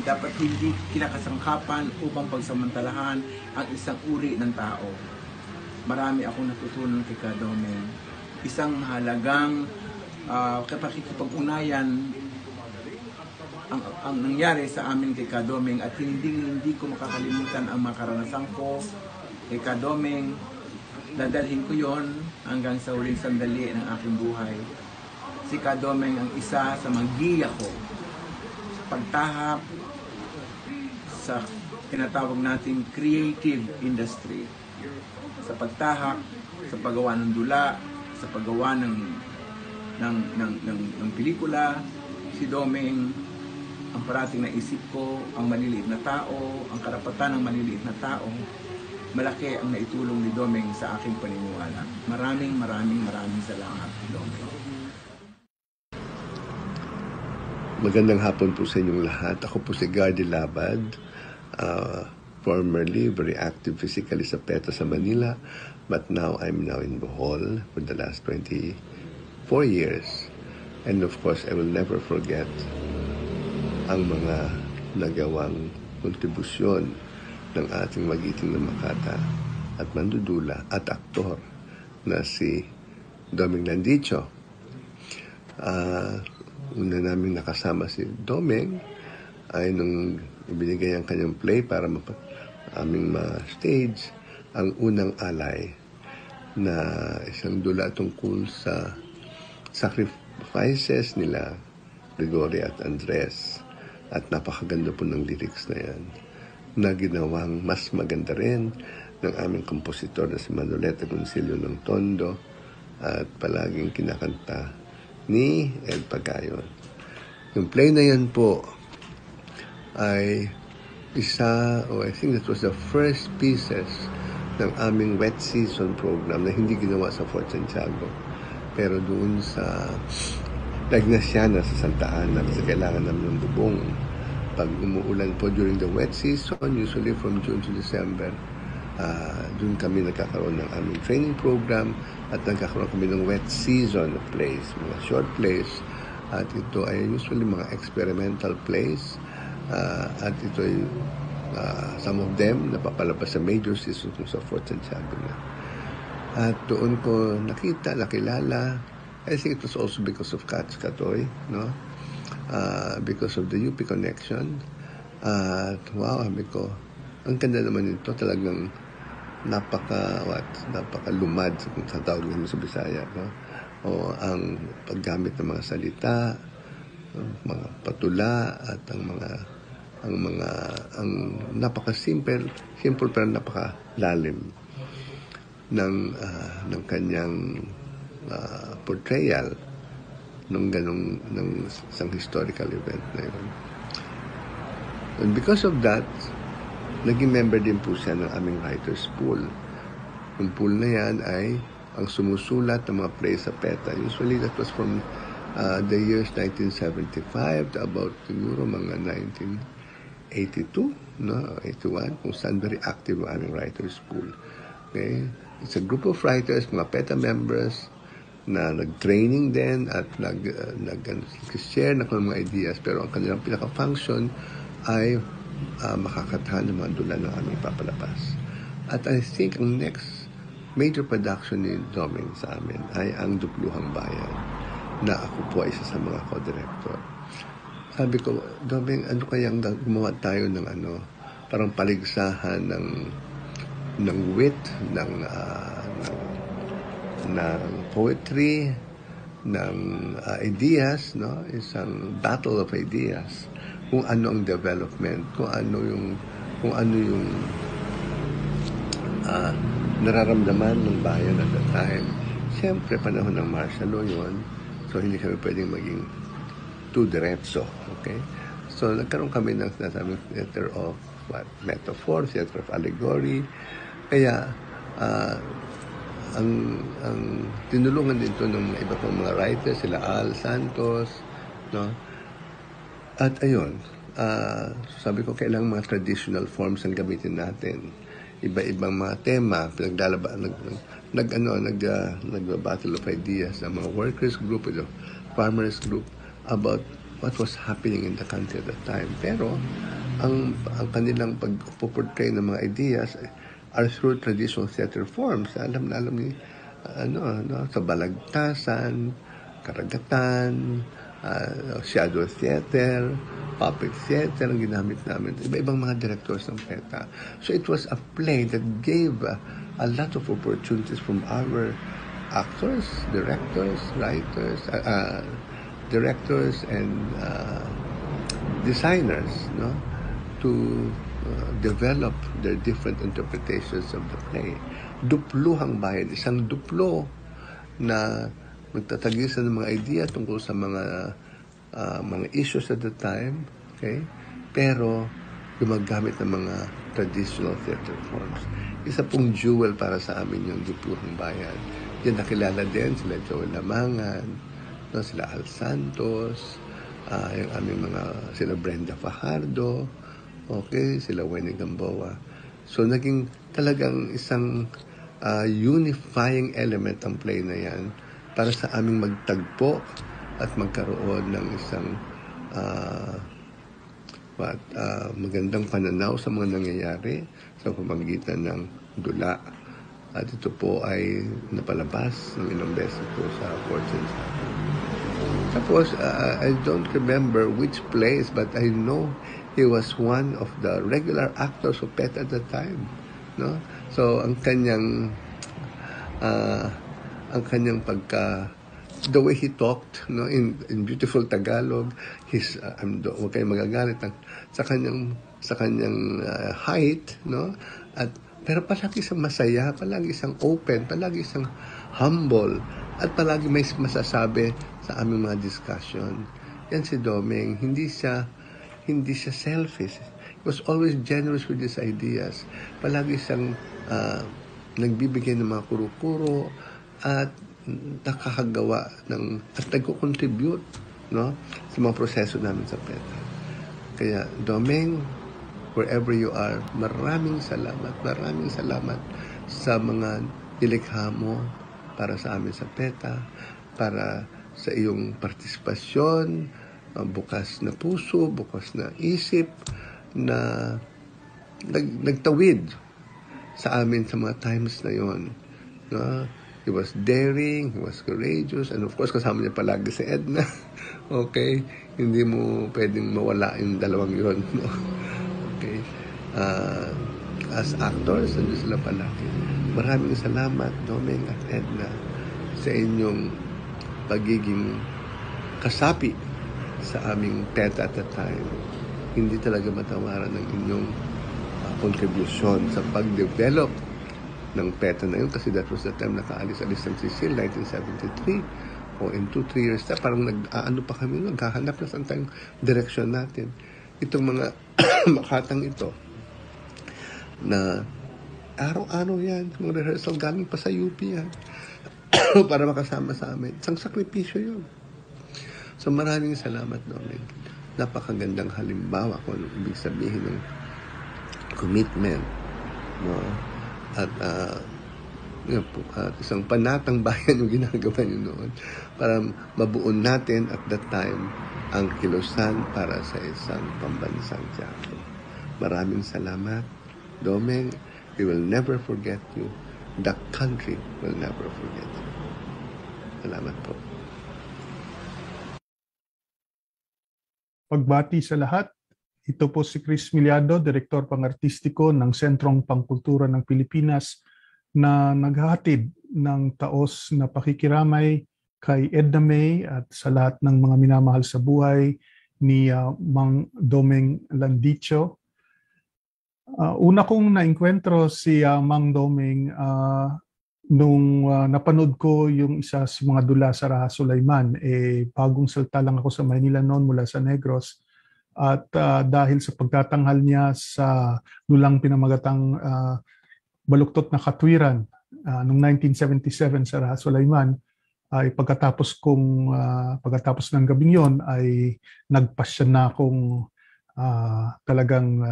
dapat hindi kinakasangkapan upang pagsamantalahan ang isang uri ng tao. Marami akong natutunan kay Kadomeng. Isang mahalagang pakikipag-unayan ang nangyari sa amin kay Kadomeng at hindi ko makakalimutan ang mga karanasan ko kay Kadomeng. Dadalhin ko yon hanggang sa huling sandali ng aking buhay. Si Kadomeng ang isa sa magiya ko sa pagtahap sa tinatawag nating creative industry. Sa pagtahak, sa paggawa ng dula, sa paggawa ng pelikula, si Domeng ang parating naisip ko, ang maliliit na tao, ang karapatan ng maliliit na tao. Malaki ang naitulong ni Domeng sa aking paniniwala. Maraming salamat, Domeng. Magandang hapon po sa inyong lahat. Ako po si Gardy Labad, formerly very active physically sa PETA sa Manila, but now I'm in Bohol for the last 24 years. And of course, I will never forget ang mga nagawang kontribusyon ng ating magiting na Makata at mandudula at aktor na si Domeng Landicho. Una namin nakasama si Domeng ay nung ibinigay ang kanyang play para aming ma-stage ang Unang Alay na isang dula tungkol sa sacrifices nila Gregoria at Andres. At napakaganda po ng lyrics na yan na ginawang mas maganda rin ng aming kompositor na si Manoleta Concilio ng Tondo at palaging kinakanta ni Ed Pagayon. Yung play na yan po ay I think that was the first pieces ng aming wet season program na hindi ginawa sa Fort Santiago pero doon sa Lagnasiana sa Santa Ana kasi kailangan namin ng bubong. Pag umuulan po during the wet season, usually from June to December, doon kami nagkakaroon ng aming training program at nagkakaroon kami ng wet season of plays, mga short plays At ito ay usually mga experimental plays. At ito ay some of them napapalabas sa major seasons sa Fort Santiago na. At doon ko nakilala. I think it was also because of Katz Katoy, no? Because of the UP connection. At wow, sabi ko, ang ganda naman ito, talagang napakalumad kung tatawag naman sa Bisaya, no? O ang paggamit ng mga salita, mga patula at ang napaka-simple pero napakalalim ng kanyang portrayal ng isang historical event na yun. And because of that, naging member din po siya ng aming writers pool. Yung pool na yan ay ang sumusulat ng mga plays sa PETA. Usually that was from the years 1975 to about siguro mga 1982, no? 81, kung saan very active ang aming writers pool. Okay? It's a group of writers, mga PETA members, na nag-training din at nag-share ng mga ideas, pero ang kanilang pinaka-function ay makakatahan ng mga dula ng aming papalabas. At I think ang next major production ni Doming sa amin ay ang Dupluhang Bayan, na ako po ay isa sa mga co-director. Sabi ko, Doming, ano kayang gumawa tayo ng parang paligsahan ng wit, ng poetry, ng ideas, no? Isang battle of ideas, kung ano ang development, kung ano yung nararamdaman ng bayan at the time. Siyempre, panahon ng martial law yun, so hindi kami pwedeng maging too diretso, okay? So, nagkaroon kami ng sinasabing theater of metaphor, theater of allegory. Kaya, ang tinulungan dito ng iba pang mga writers, sila Al Santos, no? At ayun, sabi ko, kailangan mga traditional forms ang gamitin natin. Iba-ibang mga tema, nag-battle of ideas ng mga workers group, the farmers group, about what was happening in the country at that time. Pero, ang kanilang pag-portray ng mga ideas are through traditional theater forms. Alam ni, sa balagtasan, karagatan, shadow theater, puppet theater ang ginamit namin. Iba-ibang mga directors ng PETA. So it was a play that gave a lot of opportunities from our actors, directors, writers, directors and designers, no, to develop their different interpretations of the play. Dupluhang Bayan, isang duplo na magtatagisan ng mga idea tungkol sa mga issues at the time, okay? Pero gumagamit ng mga traditional theater forms. Isa pong jewel para sa amin yung Dupluhang Bayan. Yan nakilala din sila Joel Lamangan, no, sila Al Santos, yung aming sila Brenda Fajardo, okay, sila Wendy Gamboa. So naging talagang isang unifying element ang play na yan para sa aming magtagpo at magkaroon ng isang magandang pananaw sa mga nangyayari sa pamamagitan ng dula. At ito po ay napalabas ng ilang beses po sa Fort Santiago. Tapos, I don't remember which place, but I know he was one of the regular actors of PETA at the time, no? So, ang kanyang the way he talked, no, in beautiful Tagalog, huwag kayong magagalit sa kanyang height, no, pero palagi isang masaya, palagi isang open, palagi isang humble, at palagi may masasabi sa aming mga discussion. Yan si Doming, hindi siya selfish. He was always generous with his ideas. Palagi siyang nagbibigay ng mga kuro-kuro at nakakagawa at nagko-contribute, no, sa mga proseso namin sa PETA. Kaya Doming, wherever you are, maraming salamat sa mga nilikha mo para sa amin sa PETA, para sa iyong partisipasyon, bukas na puso, bukas na isip, na nagtawid sa amin sa mga times na yon. No? He was daring, he was courageous, and of course kasama niya palagi si Edna. Okay? Hindi mo pwedeng mawala yung dalawang yon. No? Okay? As actors, nandiyo sila palagi. Maraming salamat, Domeng at Edna, sa inyong pagiging kasapi sa aming PETA at the time. Hindi talaga matawaran ng inyong contribution sa pag-develop ng PETA na yun, kasi that was the time nakaalis-alis ng Cecil, 1973. O in 2-3 years na, parang nag-aano pa kami, naghahanap na saan tayong direksyon natin. Itong mga makatang ito, na araw-araw yan, mga rehearsal galing pa sa UP yan, para makasama sa amin. Isang sakripisyo yun. So maraming salamat, Domeng. Napakagandang halimbawa kung ano ibig sabihin ng commitment, no? At isang panatang bayan yung ginagawa niyo noon para mabuon natin at that time ang kilusan para sa isang pambansang teatro. Maraming salamat, Domeng. We will never forget you. The country will never forget you. Salamat po. Pagbati sa lahat. Ito po si Chris Miliado, Direktor Pangartistiko ng Sentrong Pangkultura ng Pilipinas, na naghahatid ng taos na pakikiramay kay Edna May at sa lahat ng mga minamahal sa buhay ni Mang Domeng Landicho. Una kong naengkwentro si Mang Domeng nung napanood ko yung isa sa mga dula sa Raha Sulaiman. Bagong salta lang ako sa Maynila noon mula sa Negros. At dahil sa pagtatanghal niya sa dulang pinamagatang Baluktot na Katwiran noong 1977 sa Raha Sulaiman, ay pagkatapos ng gabing yon ay nagpasya na akong talagang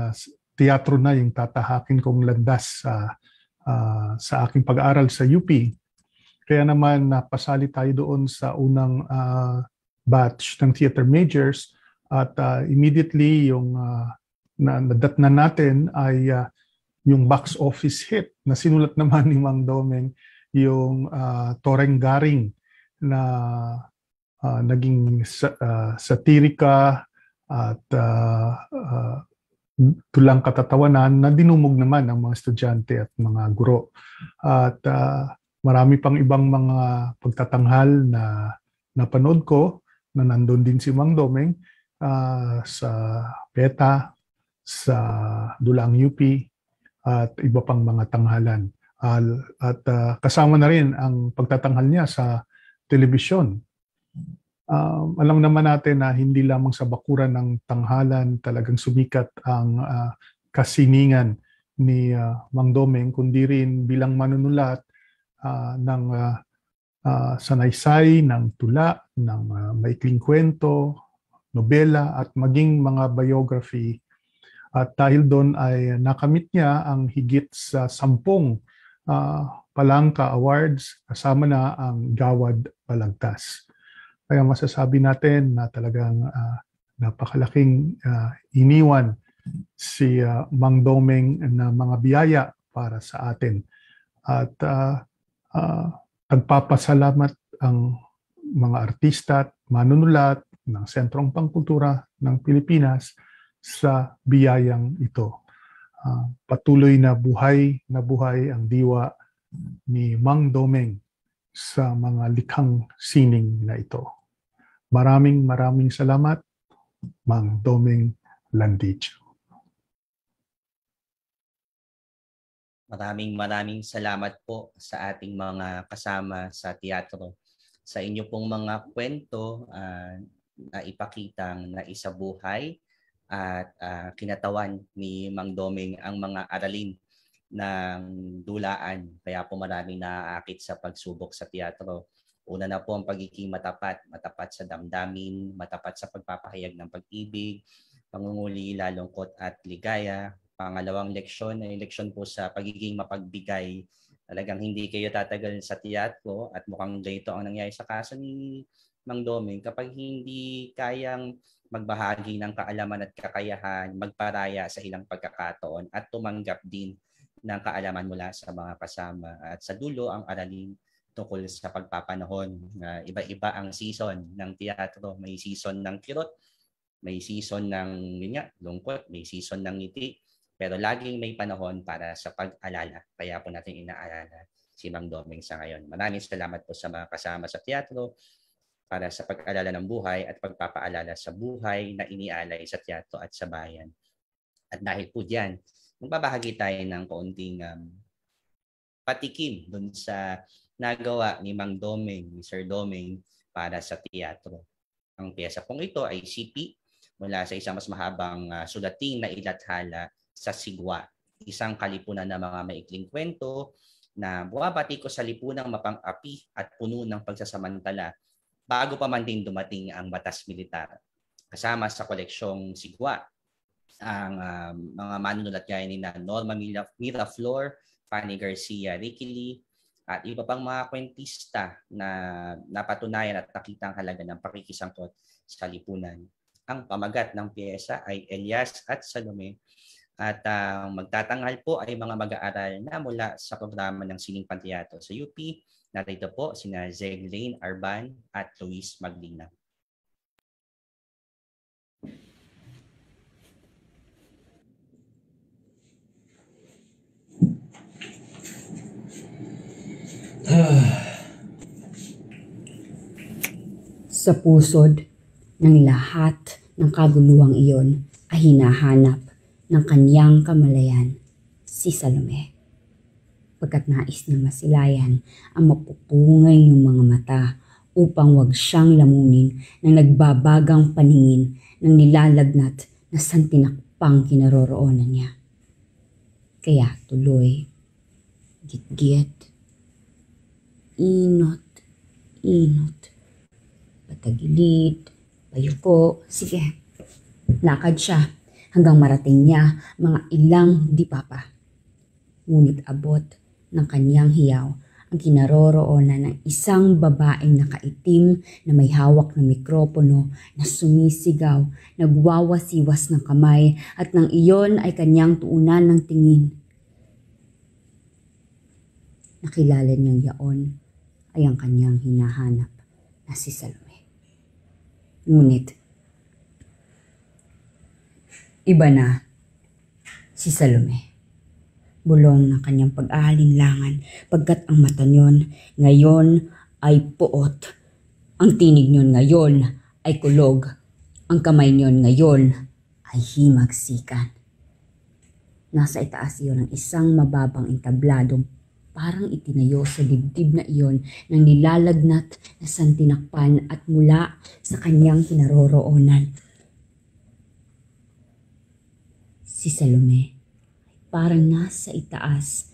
teatro na yung tatahakin kong landas sa aking pag-aaral sa UP. Kaya naman napasali tayo doon sa unang batch ng theater majors. At immediately yung nadatnan natin ay yung box office hit na sinulat naman ni Mang Domeng, yung Toreng Garing na naging satirika at tulang katatawanan na dinumog naman ng mga estudyante at mga guro. At marami pang ibang mga pagtatanghal na napanood ko na nandun din si Mang Domeng. Sa PETA, sa Dulang UP, at iba pang mga tanghalan. At kasama na rin ang pagtatanghal niya sa telebisyon. Alam naman natin na hindi lamang sa bakuran ng tanghalan talagang sumikat ang kasiningan ni Mang Domeng, kundi rin bilang manunulat ng sanaysay, ng tula, ng maikling kwento, nobela at maging mga biography. At dahil doon ay nakamit niya ang higit sa 10 Palangka Awards, kasama na ang Gawad Balagtas. Kaya masasabi natin na talagang napakalaking iniwan si Mang Domeng na mga biyaya para sa atin. At nagpapasalamat ang mga artista at manunulat ng Sentrong Pangkultura ng Pilipinas sa biyayang ito. Patuloy na buhay ang diwa ni Mang Domeng sa mga likhang sining na ito. Maraming salamat, Mang Domeng Landicho. Maraming salamat po sa ating mga kasama sa teatro. Sa inyo pong mga kwento na ipakitang naisabuhay at kinatawan ni Mang Domeng ang mga aralin ng dulaan. Kaya po maraming naaakit sa pagsubok sa teatro. Una na po ang pagiging matapat sa damdamin, matapat sa pagpapahayag ng pag-ibig, pangunguli, lalungkot at ligaya. Pangalawang leksyon ay leksyon po sa pagiging mapagbigay. Talagang hindi kayo tatagal sa teatro at mukhang ganito ang nangyari sa kaso ni Mang Doming, kapag hindi kayang magbahagi ng kaalaman at kakayahan, magparaya sa ilang pagkakataon at tumanggap din ng kaalaman mula sa mga kasama. At sa dulo, ang aralin tungkol sa pagpapanahon. Iba-iba ang season ng teatro. May season ng kirot, may season ng lungkot, may season ng ngiti. Pero laging may panahon para sa pag-alala. Kaya po natin inaalala si Mang Doming sa ngayon. Maraming salamat po sa mga kasama sa teatro para sa pag-alala ng buhay at pagpapaalala sa buhay na inialay sa teatro at sa bayan. At dahil po diyan, magbabahagi tayo ng kaunting patikim dun sa nagawa ni Mang Doming, ni Sir Doming para sa teatro. Ang piyesa pong ito ay CP mula sa isang mas mahabang sulating na ilathala sa Sigwa. Isang kalipunan ng mga maikling kwento na buwabati ko sa lipunang mapang-api at puno ng pagsasamantala bago pa man din dumating ang batas militar. Kasama sa koleksyong Sigwa ang mga manunulat gaya ni Norma Miraflor, Fanny Garcia Riquili, at iba pang mga kwentista na napatunayan at nakita ang halaga ng pakikisangkot sa lipunan. Ang pamagat ng piyesa ay Elias at Salome. At magtatanghal po ay mga mag-aaral na mula sa programa ng Sining Panteatro sa UP. Narito po sina Zeglaine Arban at Luis Maglina. Sa pusod ng lahat ng kaguluhang iyon ay hinahanap ng kanyang kamalayan, si Salome. Pagkat nais niya masilayan ang mapupungay ng mga mata upang wag siyang lamunin ng nagbabagang paningin ng nilalagnat na santinakpang kinaroroonan niya. Kaya tuloy, git-git, inot, patagilid, payuko, sige, lakad siya hanggang marating niya mga ilang dipapa. Ngunit abot ng kanyang hiyaw ang kinaroroonan ng isang babaeng nakaitim na may hawak na mikropono na sumisigaw, nagwawasiwas ng kamay at nang iyon ay kanyang tuunan ng tingin. Nakilala niyang yaon ay ang kanyang hinahanap na si Salome. Ngunit iba na si Salome. Bulong ng kanyang pag-aalinlangan pagkat ang mata niyon ngayon ay puot. Ang tinig niyon ngayon ay kulog. Ang kamay niyon ngayon ay himagsikan. Nasa itaas iyon ng isang mababang entabladong parang itinayo sa dibdib na iyon ng nilalagnat na santinakpan at mula sa kanyang kinaroroonan. Si Salome ay parang nasa itaas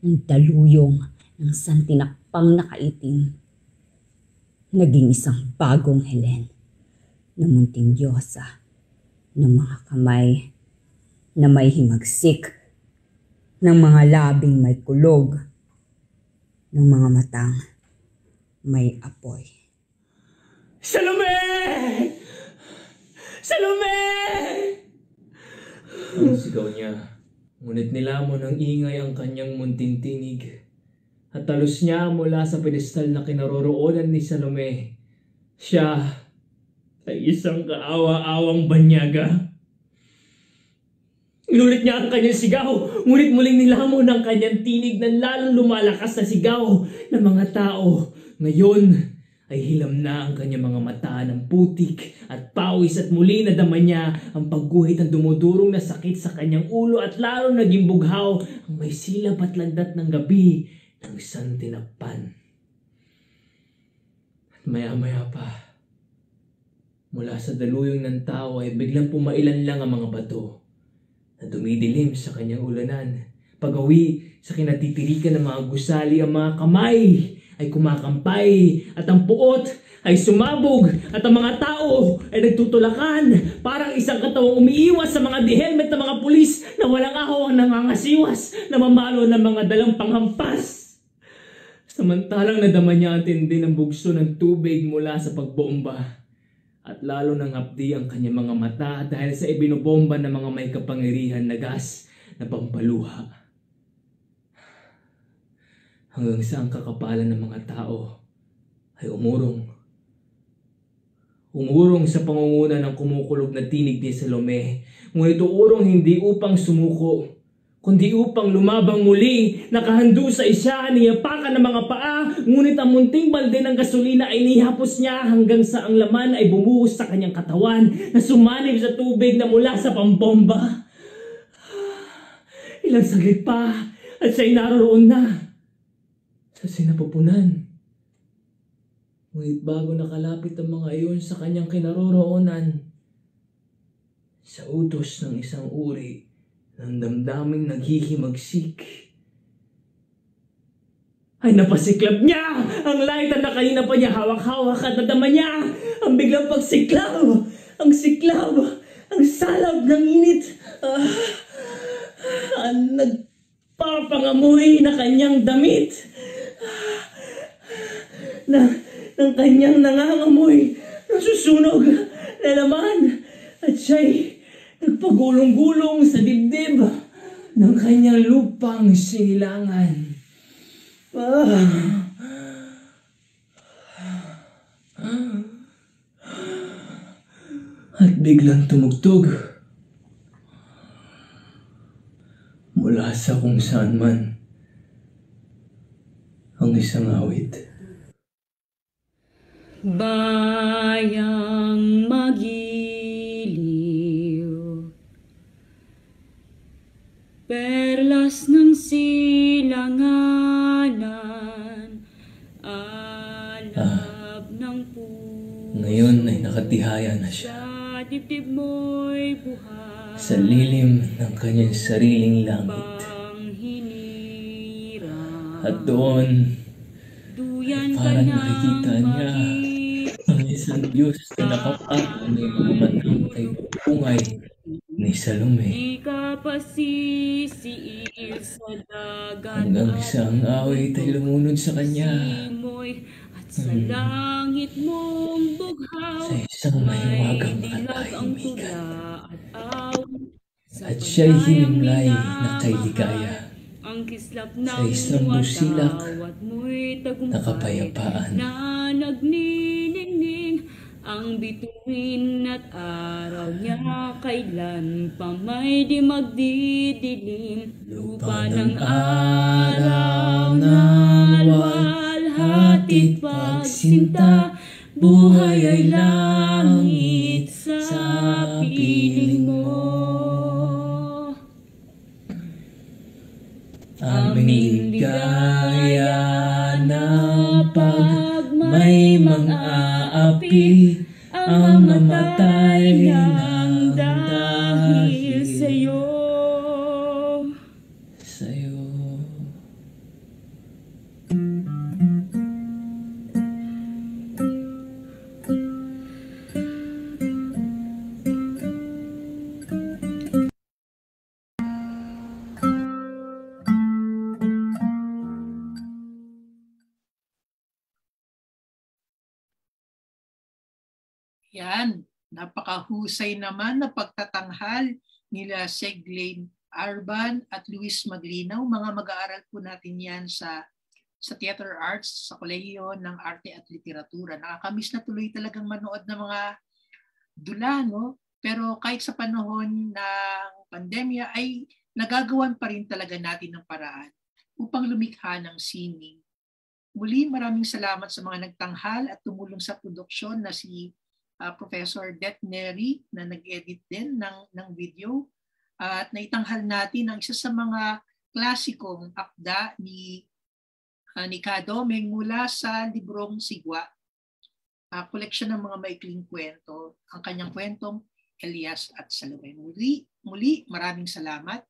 ng daluyong ng santinakpang nakaitim. Naging isang bagong Helen na munting diyosa ng mga kamay na may himagsik, ng mga labing may kulog, ng mga matang may apoy. Salome! Salome! Ang sigaw niya, ngunit nilamon ng ingay ang kanyang munting tinig at talos niya mula sa pedestal na kinaroroonan ni Salome. Siya ay isang kaawa-awang banyaga. Inulit niya ang kanyang sigaw, ngunit muling nilamon ang kanyang tinig na lalong lumalakas na sigaw ng mga tao. Ngayon ay hilam na ang kanyang mga mata ng putik at pawis at muli nadama niya ang pagguhit ng dumudurong na sakit sa kanyang ulo at lalong naging bughaw ang may silab at lagdat ng gabi ng isang tinakpan. At maya-maya pa, mula sa daluyong ng tao ay biglang pumailan lang ang mga bato na dumidilim sa kanyang ulanan. Pag-uwi sa kinatitirikan ng mga gusali, ang mga kamay ay kumakampay at ang puot ay sumabog at ang mga tao ay nagtutulakan parang isang katawang umiiwas sa mga di-helmet ng mga pulis na walang ahong nangangasiwas na mamalo ng mga dalang panghampas. Samantalang nadama niya ang tindi ng bugso ng tubig mula sa pagbomba. At lalo nang hapdi ang kanyang mga mata dahil sa ibinobomba ng mga may kapangyarihan na gas na pampaluha. Hanggang sa ang kakapalan ng mga tao ay umurong. Umurong sa pangunguna ng kumukulog na tinig ni Salome. Ngunit uurong hindi upang sumuko, kundi upang lumabang muli. Nakahandusay siya, niyapakan ng mga paa, ngunit ang munting balde ng gasolina ay nihapos niya hanggang sa ang laman ay bumuhos sa kanyang katawan na sumanib sa tubig na mula sa pambomba. Ilang saglit pa at siya'y naroon na sa sinapupunan. Ngunit bago nakalapit ang mga iyon sa kanyang kinaroroonan, sa utos ng isang uri ng damdaming naghihimagsik, ay napasiklab niya ang light na kanina pa niya hawak-hawak at nadama niya ang biglang pagsiklaw, ang siklab, ang salab ng init, ang nagpapangamoy na kanyang damit, ng kanyang nangangamoy, nasusunog na laman, at siya'y nagpagulong-gulong sa dibdib ng kanyang lupang sinilangan. At biglang tumugtog mula sa kung saan man ang isang awit. Bayang magiliw, perlas ng silanganan, alab ng puso. Ngayon ay nakatihaya na siya Sa dibdib mo'y buhay, sa lilim ng kanyang sariling langit. At doon ay parang nakikita niya ang isang Diyos na nakapako na umatang kay pungay ni Salome. Hanggang sa ang awit ay lumunod sa kanya sa langit mong bughaw, sa isang mahiwagang katahimikan. At siya'y hinimlay na kay ligaya sa isang busilak na kapayapaan. Na nagniningning ang bituin at araw niya, kailan pa may di magdidilim. Lupa ng araw na luwalhati't pagsinta, buhay ay langit sa piling mo. Aming ligaya na pag may mga api ang mamatay ng dahil sa'yo. Yan, napakahusay naman na pagtatanghal nila Seglain Arban at Luis Maglinaw. Mga mag-aaral po natin yan sa Theater Arts, sa Kolehiyo ng Arte at Literatura. Nakakamiss na tuloy talagang manood ng mga dula, no? Pero kahit sa panahon ng pandemya ay nagagawan pa rin talaga natin ng paraan upang lumikha ng sining. Muli, maraming salamat sa mga nagtanghal at tumulong sa produksyon na si Professor Det Neri na nag-edit din ng video, at naitanghal natin ang isa sa mga klasikong akda ni Kadomeng mula sa librong Sigwa, koleksyon ng mga maikling kwento, ang kanyang kwentong Elias at Salome. Muli, maraming salamat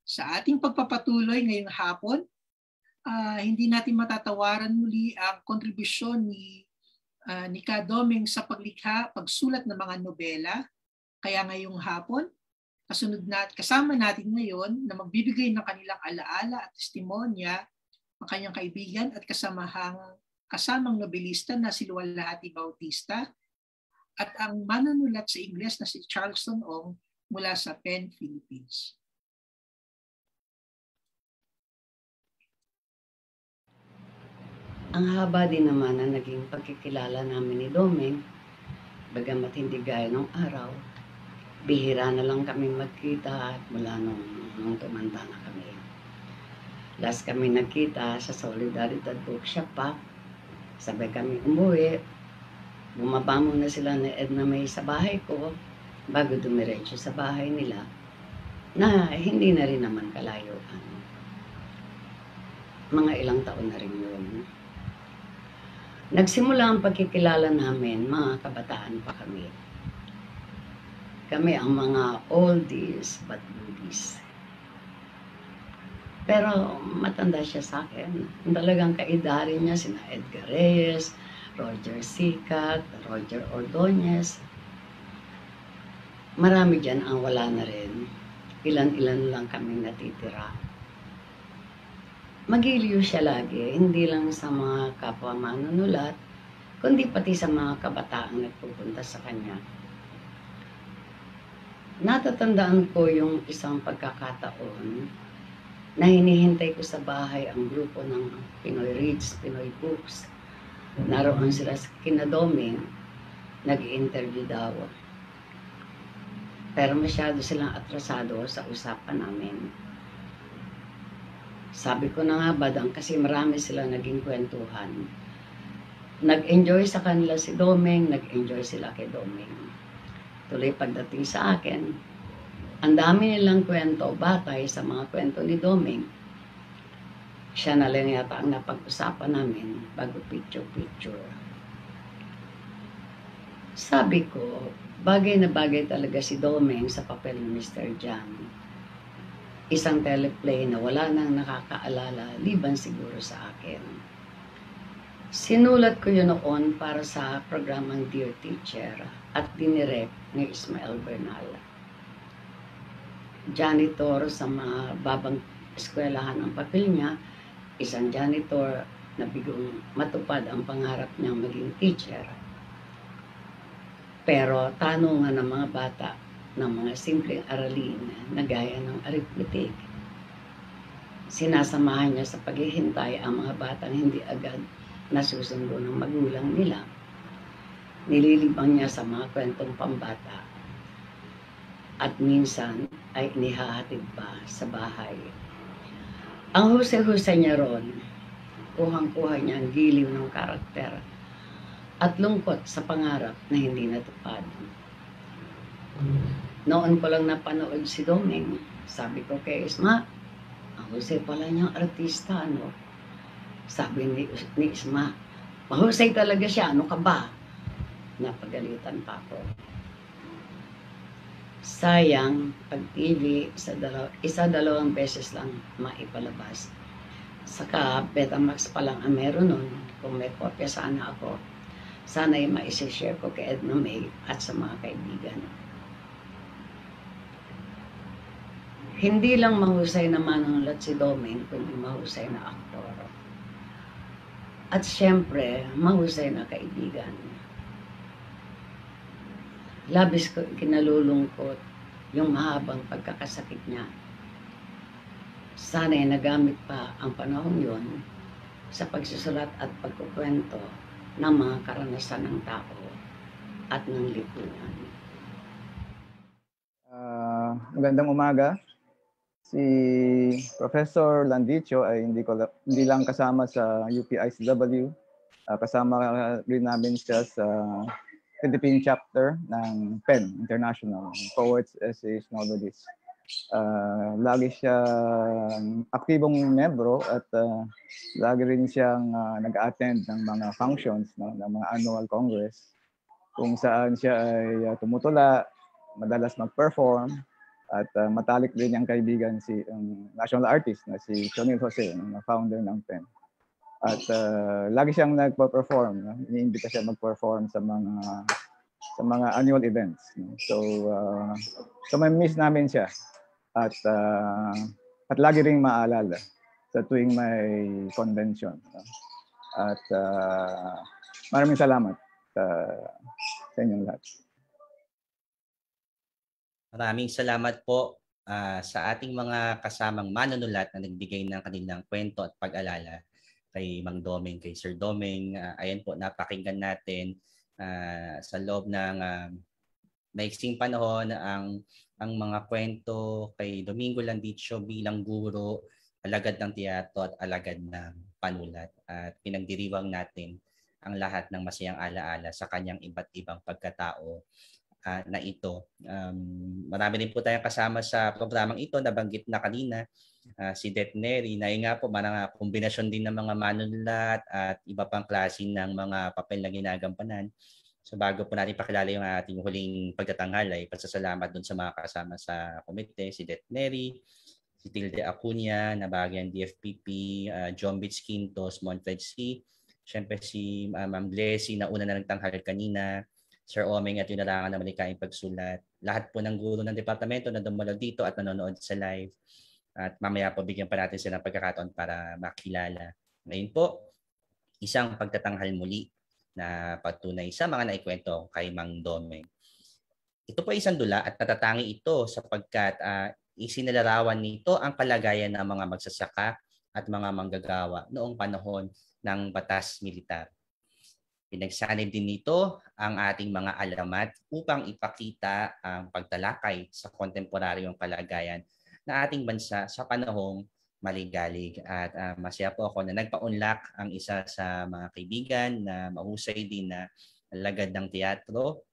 sa ating pagpapatuloy ngayong hapon. Hindi natin matatawaran muli ang kontribusyon ni Kadomeng sa paglikha, pagsulat ng mga nobela. Kaya ngayong hapon, kasama natin ngayon na magbibigay ng kanilang alaala at testimonya ang kanyang kaibigan at kasamang nobelista na si Luwalhati Bautista, at ang manunulat sa Ingles na si Charleston Ong mula sa PEN Philippines. Ang haba din naman na naging pagkikilala namin ni Domeng, bagamat hindi gaya nung araw. Bihira na lang kami magkita at mula nung tumanda na kami. Last kami nagkita sa Solidaridad Bookshop pa. Sabay kami umuwi. Bumaba muna sila ni Edna May sa bahay ko bago dumiretso sa bahay nila na hindi na rin naman kalayuan. Mga ilang taon na rin yun. Nagsimula ang pagkikilala namin, mga kabataan pa kami. Kami ang mga oldies but goodies. Pero matanda siya sa akin. Talagang kaedari niya sina Edgar Reyes, Roger Sicat, Roger Ordonez. Marami dyan ang wala na rin. Ilan-ilan lang kami natitira. Magiliw siya lagi, hindi lang sa mga kapwa manunulat, kundi pati sa mga kabataang nagpupunta sa kanya. Natatandaan ko yung isang pagkakataon na hinihintay ko sa bahay ang grupo ng Pinoy Reads, Pinoy Books. Naroon sila sa Kinadoming, nag-i-interview daw. Pero masyado silang atrasado sa usapan namin. Sabi ko na nga badang kasi marami sila naging kwentuhan. Nag-enjoy sa kanila si Domeng, nag-enjoy sila kay Domeng. Tuloy pagdating sa akin, ang dami nilang kwento batay sa mga kwento ni Domeng. Siya na lang yata ang napag-usapan namin bago picture-picture. Sabi ko, bagay na bagay talaga si Domeng sa papel ni Mr. John. Isang teleplay na wala nang nakakaalala liban siguro sa akin. Sinulat ko yun noon para sa programang Dear Teacher at dinirect ni Ismael Bernal. Janitor sa mga babang eskwelahan ang papel niya, isang janitor na bigong matupad ang pangarap niyang maging teacher. Pero tanungan ng mga bata ng mga simpleng aralin na gaya ng arithmetic. Sinasamahan niya sa paghihintay ang mga batang hindi agad nasusundo ng magulang nila. Nililibang niya sa mga kwentong pambata at minsan ay inihahatid pa sa bahay. Ang husay-husay niya ron, kuhang-kuha niya ang giliw ng karakter at lungkot sa pangarap na hindi natupad. Noon ko lang napanood si Domeng. Sabi ko kay Isma, ang husay pala niyang artista, ano? Sabi ni Isma, mahusay talaga siya, ano ka ba? Napagalitan pa ako. Sayang, pag TV, isa-dalawang beses lang maipalabas. Saka Betamax pa lang ang meron nun. Kung may kopya sana ako, sana'y maisishare ko kay Edna May at sa mga kaibigan. Hindi lang mahusay na manunulat si Domeng, kundi mahusay na aktor. At siyempre, mahusay na kaibigan. Labis ko kinalulungkot yung mahabang pagkakasakit niya. Sana'y nagamit pa ang panahon yon sa pagsusulat at pagkukwento ng mga karanasan ng tao at ng lipunan. Magandang umaga. Si Professor Landicho ay hindi lang kasama sa UPICW, kasama rin namin siya sa Philippine chapter ng PEN International, Poets, Essays, Novelists. Lagi siyang aktibong membro at lagi rin siyang nag-attend ng mga functions, no, ng mga annual congress kung saan siya ay tumutula, madalas mag-perform at matalik din yung kaibigan si national artist na si Chonil Jose, na founder ng PEN. At lagi siyang nagpo-perform, no? Iniimbita siya mag-perform sa mga annual events, no? So may miss namin siya at lagi ring maalala sa tuwing may convention. At maraming salamat sa inyong lahat. Maraming salamat po sa ating mga kasamang manunulat na nagbigay ng kanilang kwento at pag-alala kay Mang Domeng, kay Sir Domeng. Ayan po, napakinggan natin sa loob ng maiksing panahon ang mga kwento kay Domingo Landicho bilang guro, alagad ng teatro at alagad ng panulat. At pinagdiriwang natin ang lahat ng masayang alaala sa kanyang iba't ibang pagkatao na ito. Marami rin po tayong kasama sa programang ito, nabanggit na kanina si Det Neri, na yun nga po, mga kombinasyon din ng mga manunulat at iba pang klase ng mga papel na ginagampanan. So bago po natin pakilala yung ating huling pagtatanghal, ay pasasalamat dun sa mga kasama sa komite, si Det Neri, si Tilde Acuña, na bahagyang DFPP, John Bits Quintos, Monfred C., siyempre si Ma'am Blessy na una na nagtanghal kanina, Sir Omeng at yung narangan na malikaing pagsulat. Lahat po ng guro ng departamento na dumalo dito at nanonood sa live. At mamaya po bigyan pa natin sila ng pagkakataon para makilala. Ngayon po, isang pagtatanghal muli na patunay sa mga naikwento kay Mang Domeng. Ito po isang dula at natatangi ito sapagkat isinalarawan nito ang kalagayan ng mga magsasaka at mga manggagawa noong panahon ng batas militar. Pinagsanib din nito ang ating mga alamat upang ipakita ang pagtalakay sa kontemporaryong kalagayan na ating bansa sa panahong maligalig. At masaya po ako na nagpaunlak ang isa sa mga kaibigan na mahusay din na alagad ng teatro.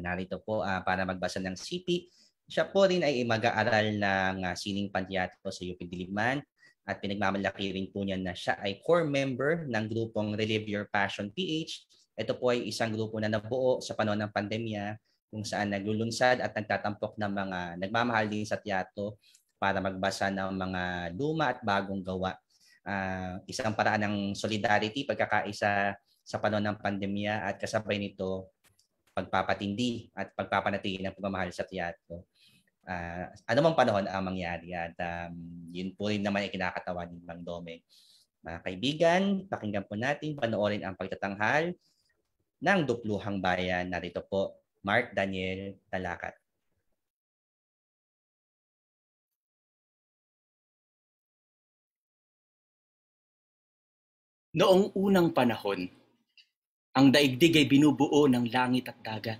Narito po para magbasa ng CP. Siya po rin ay mag-aaral ng sining panteatro sa UP Diliman. At pinagmamalaki rin po niya na siya ay core member ng grupong Relive Your Passion PH. Ito po ay isang grupo na nabuo sa panahon ng pandemya kung saan naglulunsad at nagtatampok ng mga nagmamahal din sa teatro para magbasa ng mga luma at bagong gawa. Isang paraan ng solidarity, pagkakaisa sa panahon ng pandemya at kasabay nito pagpapatindi at pagpapanatili ng pagmamahal sa teatro. Anumang panahon ang mangyari at yun po rin naman ay kinakatawa ni Mang Domeng. Mga kaibigan, pakinggan po natin, panoorin ang pagtatanghal ng Dupluhang Bayan. Narito po, Mark Daniel Talakat. Noong unang panahon, ang daigdig ay binubuo ng langit at dagat.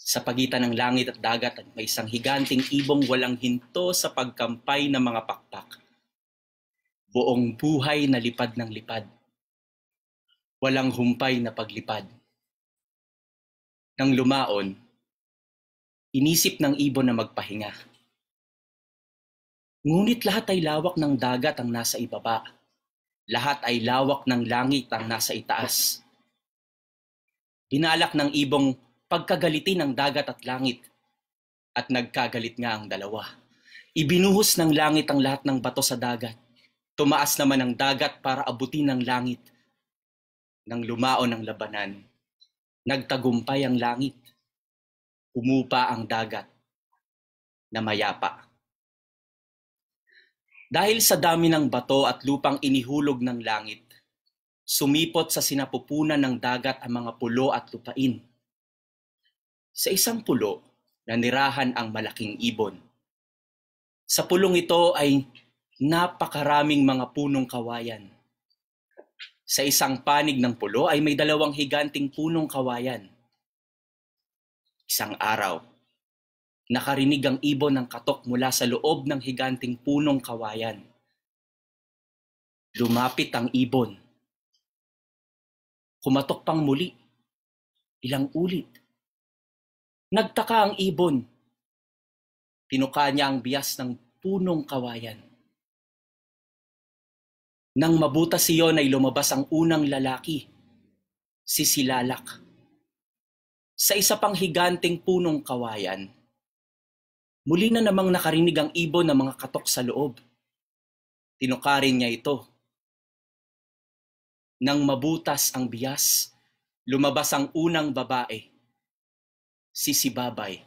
Sa pagitan ng langit at dagat may isang higanting ibong walang hinto sa pagkampay ng mga pakpak. Buong buhay na lipad ng lipad. Walang humpay na paglipad. Nang lumaon, inisip ng ibon na magpahinga. Ngunit lahat ay lawak ng dagat ang nasa ibaba. Lahat ay lawak ng langit ang nasa itaas. Binalak ng ibong pagkagalitin ng dagat at langit, at nagkagalit nga ang dalawa. Ibinuhos ng langit ang lahat ng bato sa dagat. Tumaas naman ang dagat para abutin ng langit. Nang lumaon ang labanan, nagtagumpay ang langit. Umupa ang dagat na mayapa. Dahil sa dami ng bato at lupang inihulog ng langit, sumipot sa sinapupunan ng dagat ang mga pulo at lupain. Sa isang pulo, nanirahan ang malaking ibon. Sa pulong ito ay napakaraming mga punong kawayan. Sa isang panig ng pulo ay may dalawang higanting punong kawayan. Isang araw, nakarinig ang ibon ng katok mula sa loob ng higanting punong kawayan. Lumapit ang ibon. Kumatok pang muli, ilang ulit. Nagtaka ang ibon. Pinuka niya ang bias ng punong kawayan. Nang mabutas iyon ay lumabas ang unang lalaki, si Silalak. Sa isa pang higanting punong kawayan, muli na namang nakarinig ang ibon ng mga katok sa loob. Tinukarin niya ito. Nang mabutas ang bias, lumabas ang unang babae, si Sibabay.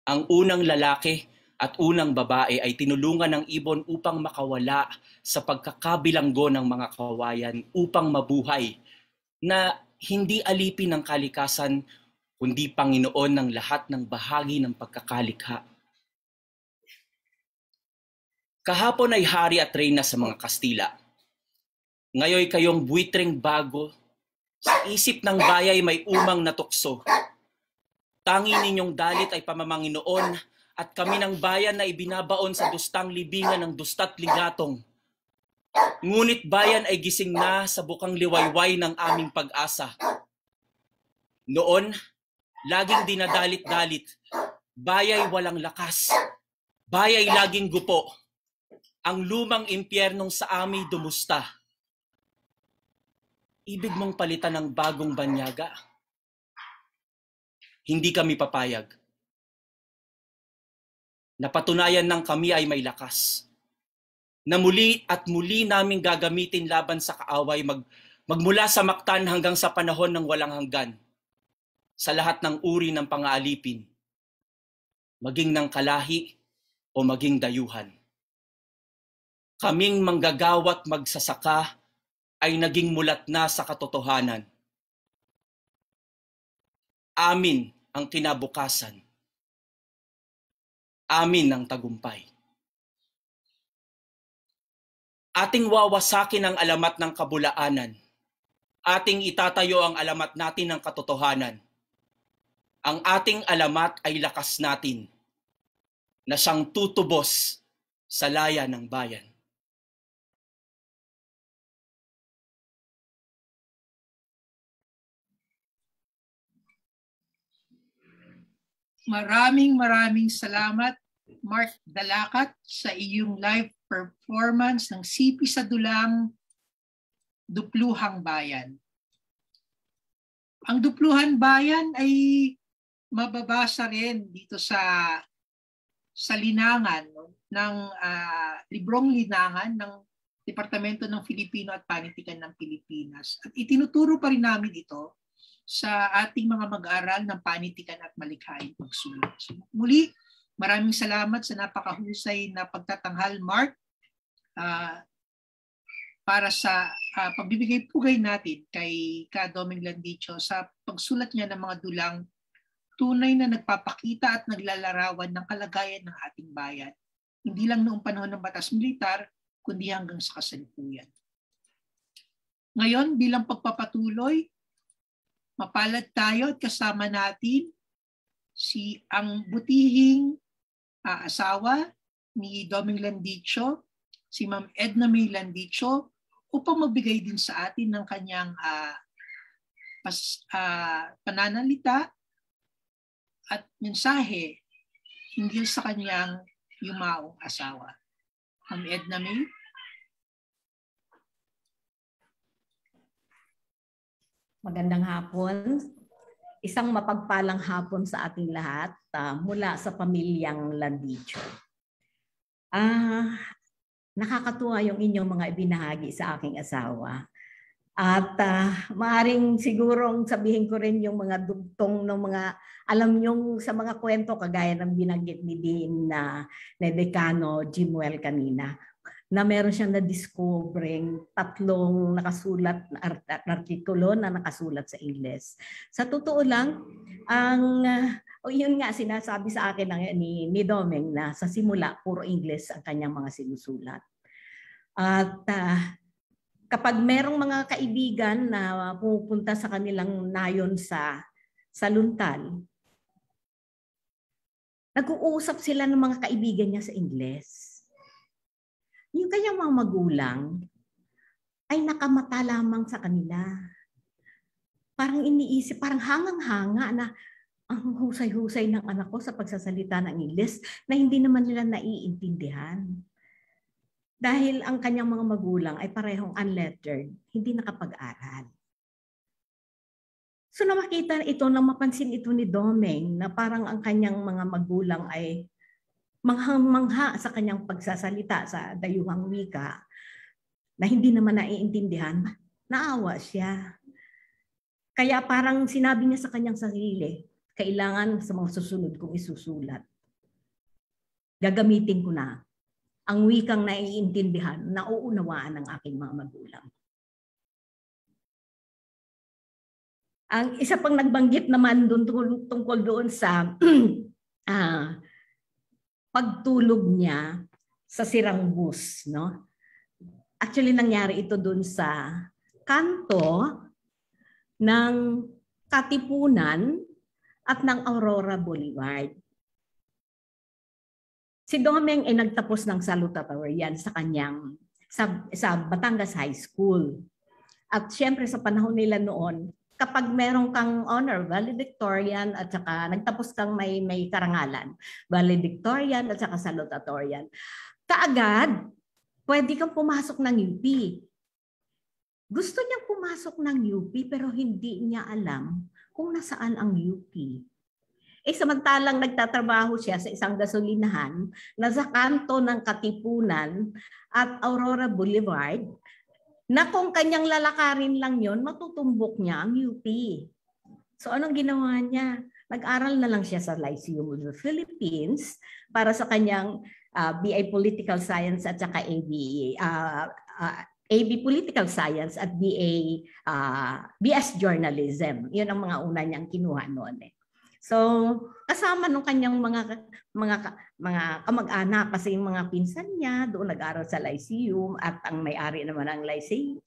Ang unang lalaki at unang babae ay tinulungan ng ibon upang makawala sa pagkakabilanggo ng mga kawayan upang mabuhay na hindi alipin ng kalikasan kundi Panginoon ng lahat ng bahagi ng pagkakalikha. Kahapon ay hari at reyna sa mga Kastila. Ngayon kayong buitreng bago, sa isip ng bayay may umang natukso. Tangi ninyong dalit ay pamamanginoon at kami ng bayan na ibinabaon sa dustang libingan ng dusta't ligatong. Ngunit bayan ay gising na sa bukang liwayway ng aming pag-asa. Noon, laging dinadalit-dalit, bayay walang lakas, bayay laging gupo, ang lumang impyernong sa amin dumusta. Ibig mong palitan ng bagong banyaga? Hindi kami papayag. Napatunayan ng kami ay may lakas. Na muli at muli naming gagamitin laban sa kaaway magmula sa Mactan hanggang sa panahon ng walang hanggan. Sa lahat ng uri ng pangaalipin, maging ng kalahi o maging dayuhan. Kaming manggagawat magsasaka ay naging mulat na sa katotohanan. Amin ang kinabukasan. Amin ang tagumpay. Ating wawasakin ang alamat ng kabulaanan. Ating itatayo ang alamat natin ng katotohanan. Ang ating alamat ay lakas natin na siyang tutubos sa laya ng bayan. Maraming salamat, Mark Dalakat, sa iyong live performance ng Sipi sa Dulang, Dupluhang Bayan. Ang Dupluhang Bayan ay mababasa rin dito sa linangan ng librong linangan ng Departamento ng Filipino at Panitikan ng Pilipinas. At itinuturo pa rin namin ito sa ating mga mag-aaral ng panitikan at malikhaing pagsulat. So, muli, maraming salamat sa napakahusay na pagtatanghal, Mark, para sa pagbibigay-pugay natin kay Doming Landicho sa pagsulat niya ng mga dulang tunay na nagpapakita at naglalarawan ng kalagayan ng ating bayan. Hindi lang noong panahon ng batas militar, kundi hanggang sa kasalukuyan. Ngayon, bilang pagpapatuloy, mapalad tayo at kasama natin ang butihing asawa ni Doming Landicho, si Ma'am Edna May Landicho, upang magbigay din sa atin ng kanyang pananalita at mensahe hinggil sa kanyang yumaong asawa. Ma'am Edna May. Magandang hapon. Isang mapagpalang hapon sa ating lahat mula sa pamilyang Landicho. Nakakatuwa yung inyong mga ibinahagi sa aking asawa. At maaring sigurong sabihin ko rin yung mga dugtong ng mga alam nyong sa mga kwento kagaya ng binanggit ni Dean na Decano Jimuel kanina, na meron siyang na-discovering 3 nakasulat na artikulo na nakasulat sa Ingles. Sa totoo lang, yun nga sinasabi sa akin ni Domeng na sa simula, puro Ingles ang kanyang mga sinusulat. At kapag merong mga kaibigan na pupunta sa kanilang nayon sa Luntal, nag-uusap sila ng mga kaibigan niya sa Ingles. Yung kanyang mga magulang ay nakamata lamang sa kanila. Parang iniisip, parang hangang-hanga na ang husay-husay ng anak ko sa pagsasalita ng Ingles na hindi naman nila naiintindihan. Dahil ang kanyang mga magulang ay parehong unlettered, hindi nakapag-aral. So nakita ito, na mapansin ito ni Domeng na parang ang kanyang mga magulang ay manghang-mangha sa kanyang pagsasalita sa dayuhang wika na hindi naman naiintindihan, naawa siya. Kaya parang sinabi niya sa kanyang sarili, kailangan sa mga susunod kong isusulat, gagamitin ko na ang wikang naiintindihan, nauunawaan ng aking mga magulang. Ang isa pang nagbanggit naman tungkol doon sa pagtulog niya sa sirang bus, no? Actually, nangyari ito doon sa kanto ng Katipunan at ng Aurora Boulevard. Si Domeng ay nagtapos ng salutatorian sa kanyang sa Batangas High School. At syempre sa panahon nila noon, kapag meron kang honor, valedictorian at saka nagtapos kang may karangalan, valedictorian at saka salutatorian, kaagad pwede kang pumasok ng UP. Gusto niyang pumasok ng UP pero hindi niya alam kung nasaan ang UP. Samantalang nagtatrabaho siya sa isang gasolinahan na sa kanto ng Katipunan at Aurora Boulevard, na kung kanyang lalakarin lang yon, matutumbok niya ang UP. So anong ginawa niya? Nag-aral na lang siya sa Lyceum of the Philippines para sa kanyang BA Political Science at saka AB Political Science at BS Journalism. Yun ang mga una niyang kinuha noon. So, kasama nung kanyang mga kamag-anak kasi yung mga pinsan niya doon nag-aral sa Lyceum at ang may-ari naman ng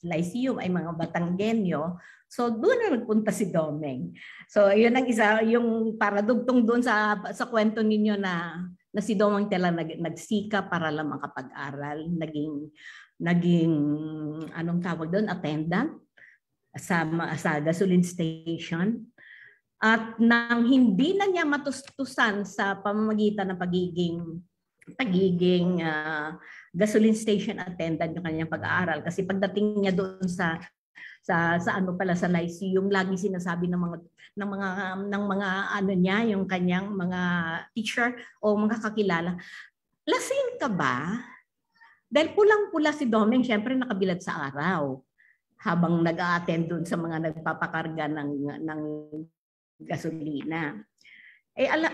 Lyceum ay mga Batanggenyo. So, doon na nagpunta si Domeng. So, yun ang isa, yung para dugtong doon sa kwento ninyo na si Domeng talaga nagsika para lang makapag-aral, naging anong tawag doon, attendant sa gasoline station. At nang hindi na niya matustusan sa pamamagitan ng pagiging gasoline station attendant yung kanyang pag-aaral, kasi pagdating niya doon sa ano pala sa Lyceum, lagi sinasabi ng mga ano niya, yung kanyang mga teacher o mga kakilala, lasing ka ba? Dahil pulang-pula si Domeng, syempre nakabilad sa araw habang nag-a-attend doon sa mga nagpapakarga ng gasolina.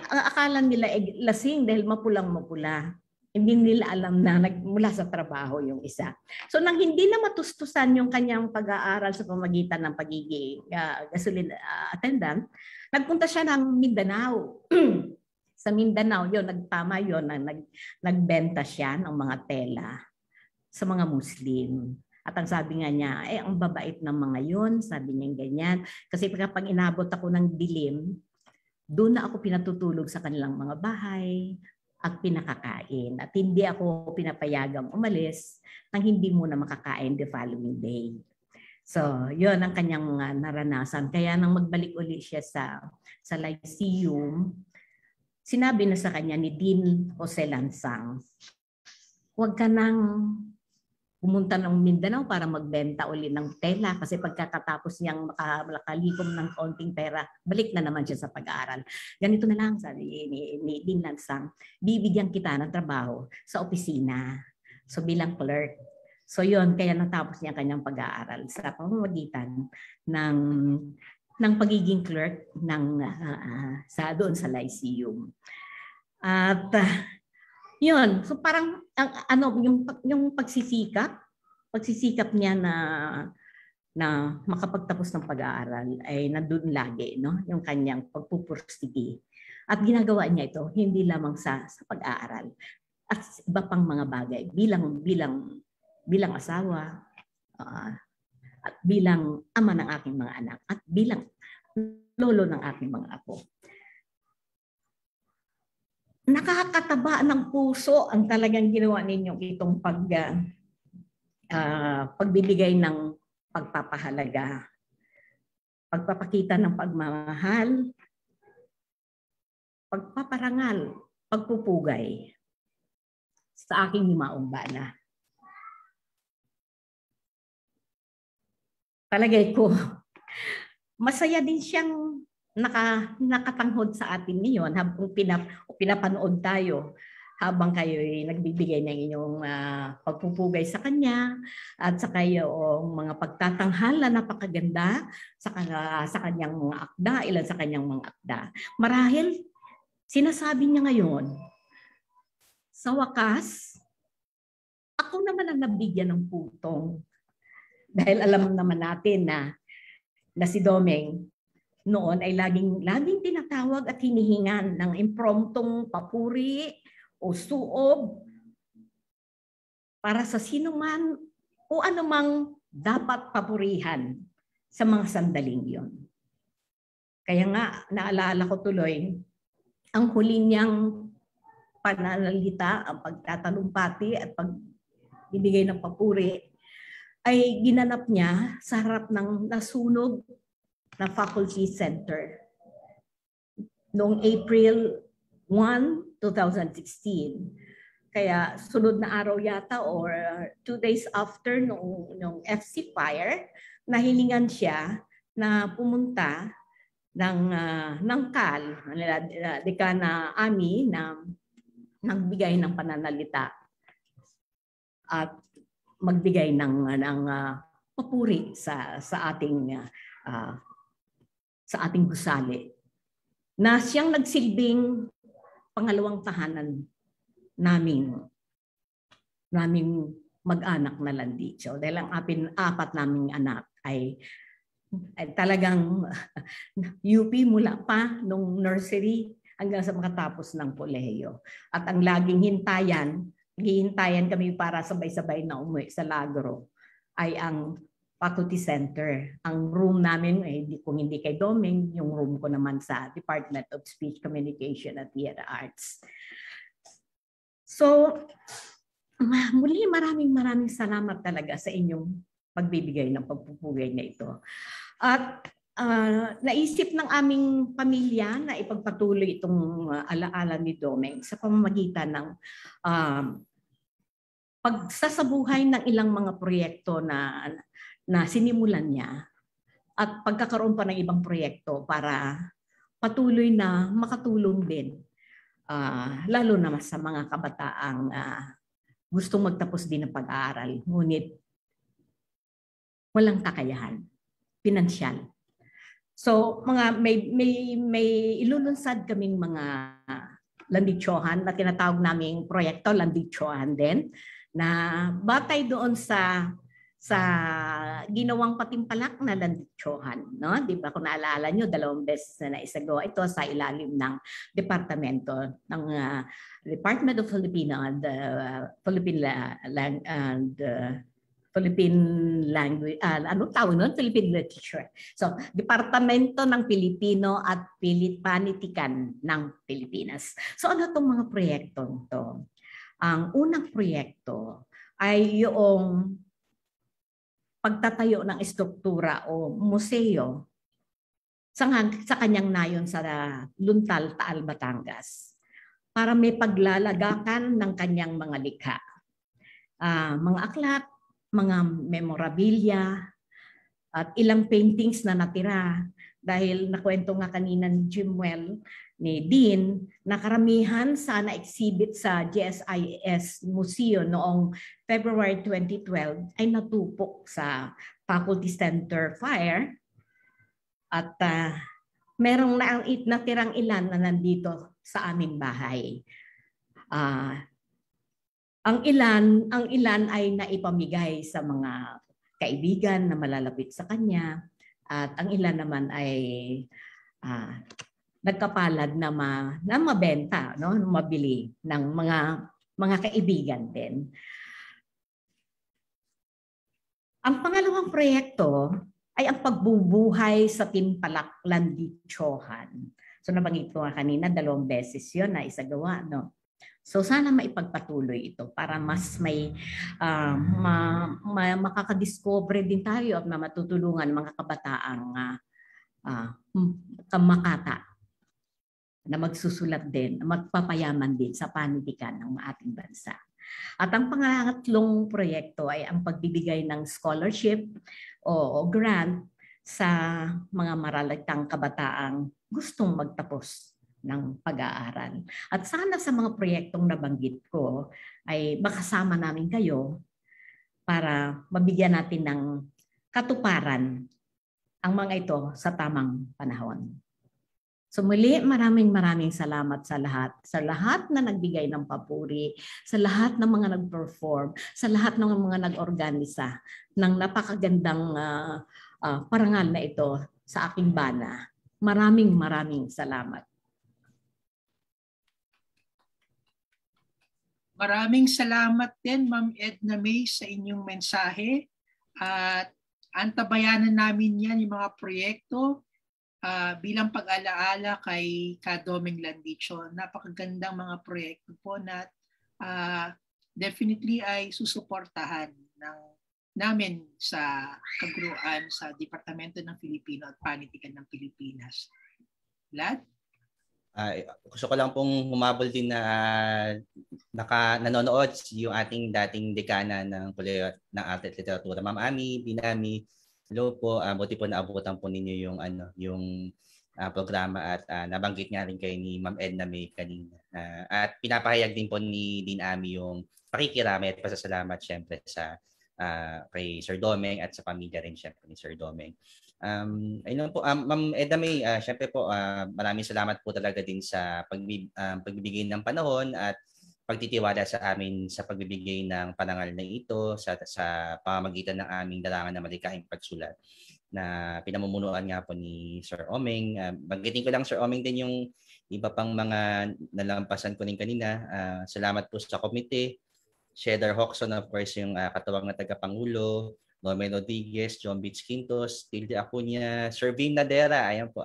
Akala nila lasing dahil mapulang-mapula. Hindi nila alam na mula sa trabaho yung isa. So nang hindi na matustusan yung kanyang pag-aaral sa pamagitan ng pagiging gasoline attendant, nagpunta siya ng Mindanao. Sa Mindanao, yun, nagtama yun, nagbenta siya ng mga tela sa mga Muslim. At ang sabi nga niya, ang babait ng mga yun, sabi niya ganyan. Kasi kapag inabot ako ng dilim, doon na ako pinatutulog sa kanilang mga bahay at pinakakain. At hindi ako pinapayagang umalis nang hindi muna makakain the following day. So, yun ang kanyang naranasan. Kaya nang magbalik uli siya sa Lyceum, sinabi na sa kanya ni Dean Jose Lansang, huwag ka nang pumunta ng Mindanao para magbenta uli ng tela kasi pagkatapos niyang makalikom ng konting pera, balik na naman siya sa pag-aaral. Ganito na lang, sabi ni Dean Lansang, bibigyan kita ng trabaho sa opisina. So bilang clerk. So yun, kaya natapos niya kanyang pag-aaral sa pamamagitan ng pagiging clerk doon sa Lyceum. At yun, so parang yung pagsisikap niya na makapagtapos ng pag-aaral ay nandun lagi, no? Yung kanyang pagpupursige. At ginagawa niya ito hindi lamang sa pag-aaral at iba pang mga bagay bilang asawa at bilang ama ng aking mga anak at bilang lolo ng aking mga apo. Nakakataba ng puso ang talagang ginawa ninyong itong pagbibigay ng pagpapahalaga, pagpapakita ng pagmamahal, pagpaparangal, pagpupugay sa aking yumaong bana. Palagay ko, masaya din siyang nakatanghod sa atin ngayon habang pinapanood tayo habang kayo ay nagbibigay ng inyong pagpupugay sa kanya at sa kayong mga pagtatanghala napakaganda sa kanyang mga akda, ilan sa kanyang mga akda. Marahil sinasabi niya ngayon Sa wakas, ako naman ang nabigyan ng putong. Dahil alam naman natin na si Domeng noon ay laging tinatawag at hinihingan ng impromptong papuri o suob para sa sino man o anumang dapat papurihan sa mga sandaling yon. Kaya nga, naalala ko tuloy, ang huli niyang pananalita, ang pagtatalumpati at pagbibigay ng papuri, ay ginanap niya sa harap ng nasunog na faculty center noong April 1, 2016. Kaya sunod na araw yata or 2 days after nung FC fire, nahilingan siya na pumunta ng CAL, Dekana Ami, na nagbigay ng pananalita at magbigay ng papuri sa ating gusali na siyang nagsilbing pangalawang tahanan naming mag-anak na Landicho. Dahil ang apat naming anak ay talagang UP mula pa nung nursery hanggang sa makatapos ng kolehiyo. At ang laging hihintayan kami para sabay-sabay na umuwi sa Lagro ay ang faculty center. Ang room namin, kung hindi kay Domeng, yung room ko naman sa Department of Speech Communication at Theater Arts. So, muli maraming salamat talaga sa inyong pagbibigay ng pagpupugay na ito. At naisip ng aming pamilya na ipagpatuloy itong alaala ni Domeng sa pamamagitan ng pagsasabuhay ng ilang mga proyekto na sinimulan niya at pagkakaroon pa ng ibang proyekto para patuloy na makatulong din lalo na sa mga kabataang gustong magtapos din ng pag-aaral ngunit walang kakayahan pinansyal. So may ilulunsad kaming mga Landichohan na tinatawag naming proyekto Landichohan din na batay doon sa ginawang patimpalak na Landichohan, no? Di ba kung naalala nyo, 2 beses na naisagawa ito sa ilalim ng departamento ng Department of Filipino and Philippine language, Philippine literature. So, Departamento ng Pilipino at Panitikan ng Pilipinas. So, ano itong mga proyektong to? Ang unang proyekto ay yung pagtatayo ng estruktura o museo sa kanyang nayon sa Luntal, Taal, Batangas para may paglalagakan ng kanyang mga likha. Mga aklat, mga memorabilia, at ilang paintings na natira. Dahil nakwento nga kanina ni Jimwell, ni Dean, na karamihan sana exhibit sa GSIS Museo noong February 2012 ay natupok sa Faculty Center fire. At merong natirang ilan na nandito sa aming bahay. Ang ilan ay naipamigay sa mga kaibigan na malalapit sa kanya at ang ilan naman ay nagkapalad na mabenta, no, mabili ng mga kaibigan din. Ang pangalawang proyekto ay ang pagbubuhay sa Timpalak Landichohan. So nabanggit ko nga kanina 2 beses 'yon na isagawa, no. So sana maipagpatuloy ito para mas may makakadiscover din tayo at matutulungan mga kabataang kamakata na magsusulat din, magpapayaman din sa panitikan ng ating bansa. At ang pangatlong proyekto ay ang pagbibigay ng scholarship o grant sa mga maralitang kabataang gustong magtapos ng pag-aaral. At sana sa mga proyektong nabanggit ko ay makasama namin kayo para mabigyan natin ng katuparan ang mga ito sa tamang panahon. So muli, maraming salamat sa lahat na nagbigay ng papuri, sa lahat ng mga nag-perform, sa lahat ng mga nag-organisa ng napakagandang parangal na ito sa aking bana. Maraming salamat. Maraming salamat din, Ma'am Edna May, sa inyong mensahe. At antabayanan namin yan, yung mga proyekto, bilang pag-alaala kay Ka-Domeng Landicho. Napakagandang mga proyekto po na definitely ay susuportahan namin sa kaguruan sa Departamento ng Filipino at Panitikan ng Pilipinas. Vlad? Gusto ko lang pong humabol din na nanonood yung ating dating dekana ng Kolehiyo ng Arte at Literatura, Ma'am Ami, Binami. Hello po, buti po naabutan po ninyo yung programa at nabanggit nga rin kayo ni Ma'am Edna May kanina. At pinapahayag din po ni Dean Ami yung pakikiramay at pasasalamat syempre sa kay Sir Domeng at sa pamilya rin syempre ni Sir Domeng. Ayun po, Ma'am Edna May, syempre po maraming salamat po talaga din sa pagbibigay ng panahon at pagtitiwala sa amin sa pagbibigay ng parangal na ito sa pamamagitan ng aming darangan na malikhaing pagsulat na pinamumunuan nga po ni Sir Omeng. Banggitin ko lang Sir Omeng din yung iba pang mga nalampasan ko rin kanina. Salamat po sa komite, Shedar Hoxon, of course, yung katuwang na tagapangulo, Norman Rodriguez, John Beach Quintos, Tilde Acuña, Sir Vim Nadera, ayan po,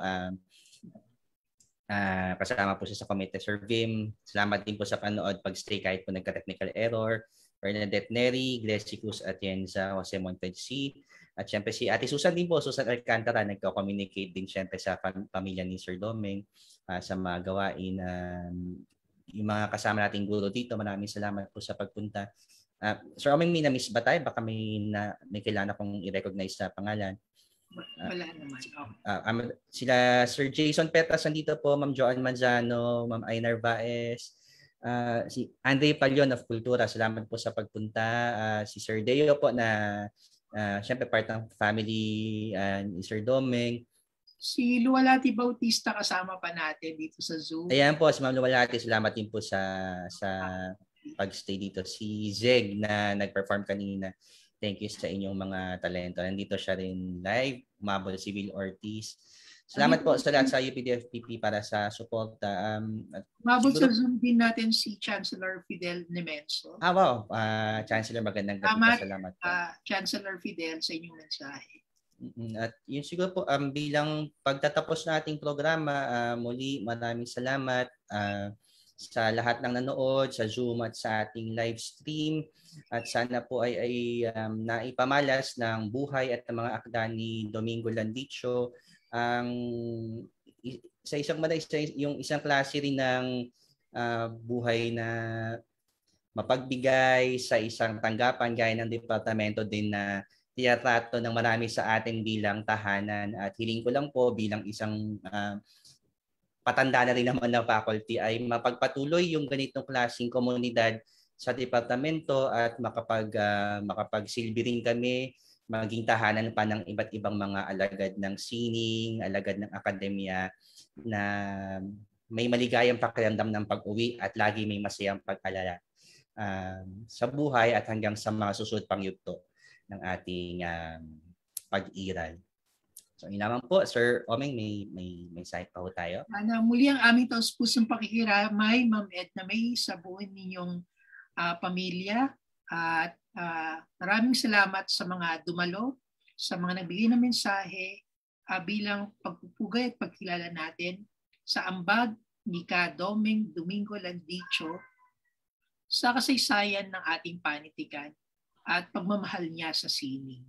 kasama po siya sa komite. Sir Vim, salamat din po sa panood pag-stay kahit po nagka-technical error. Bernadette Neri, Glessy Cruz Atienza, Jose Montesi, at syempre si Ate Susan din po, Susan Alcantara, nagka-communicate din syempre sa pamilya ni Sir Domeng sa mga gawain. Yung mga kasama nating guro dito, maraming salamat po sa pagpunta. Sir Omeng, may na-miss ba tayo? Baka may kailangan akong i-recognize sa pangalan. Wala naman. Sila Sir Jason Petras nandito po, Ma'am Joanne Manzano, Ma'am Ainar Baez, si Andre Palion of Kultura, salamat po sa pagpunta. Si Sir Deo po na syempre part ng family ni Sir Domeng. Si Luwalhati Bautista kasama pa natin dito sa Zoom. Ayan po, si Ma'am Luwalhati, salamat din po sa pag-stay dito. Si Zeg na nag-perform kanina, thank you sa inyong mga talento. Nandito siya rin live, umabol si Will Ortiz. Salamat po sa lahat sa UPDFPP para sa suporta. Umabol sa Zoom din natin si Chancellor Fidel Nemenso. Wow. Chancellor, magandang gabi po. Salamat po. Chancellor Fidel, sa inyong mensahe. At yun siguro po, bilang pagtatapos nating programa, muli maraming salamat sa lahat ng nanood sa Zoom at sa ating live stream, at sana po ay naipamalas ng buhay at ng mga akda ni Domingo Landicho ang sa isang yung isang klase rin ng buhay na mapagbigay sa isang tanggapan gaya ng departamento din na tinatrato ng marami sa atin bilang tahanan. At hiling ko lang po bilang isang patanda na rin naman ng faculty ay mapagpatuloy yung ganitong klaseng komunidad sa departamento at makapagsilbi rin kami maging tahanan pa ng iba't ibang mga alagad ng sining, alagad ng akademya na may maligayang pakiramdam ng pag-uwi at lagi may masayang pag-alala sa buhay at hanggang sa mga susunod pang yugto ng ating pag-iral. So, yun naman po, Sir Omeng, may site pa ho tayo. Muli ang aming taus-pusong pakikiramay, Ma'am Edna May, sa buo ninyong pamilya. At maraming salamat sa mga dumalo, sa mga nagbigay ng mensahe bilang pagpupugay at pagkilala natin sa ambag ni Ka-Domeng Domingo Landicho sa kasaysayan ng ating panitikan at pagmamahal niya sa sining.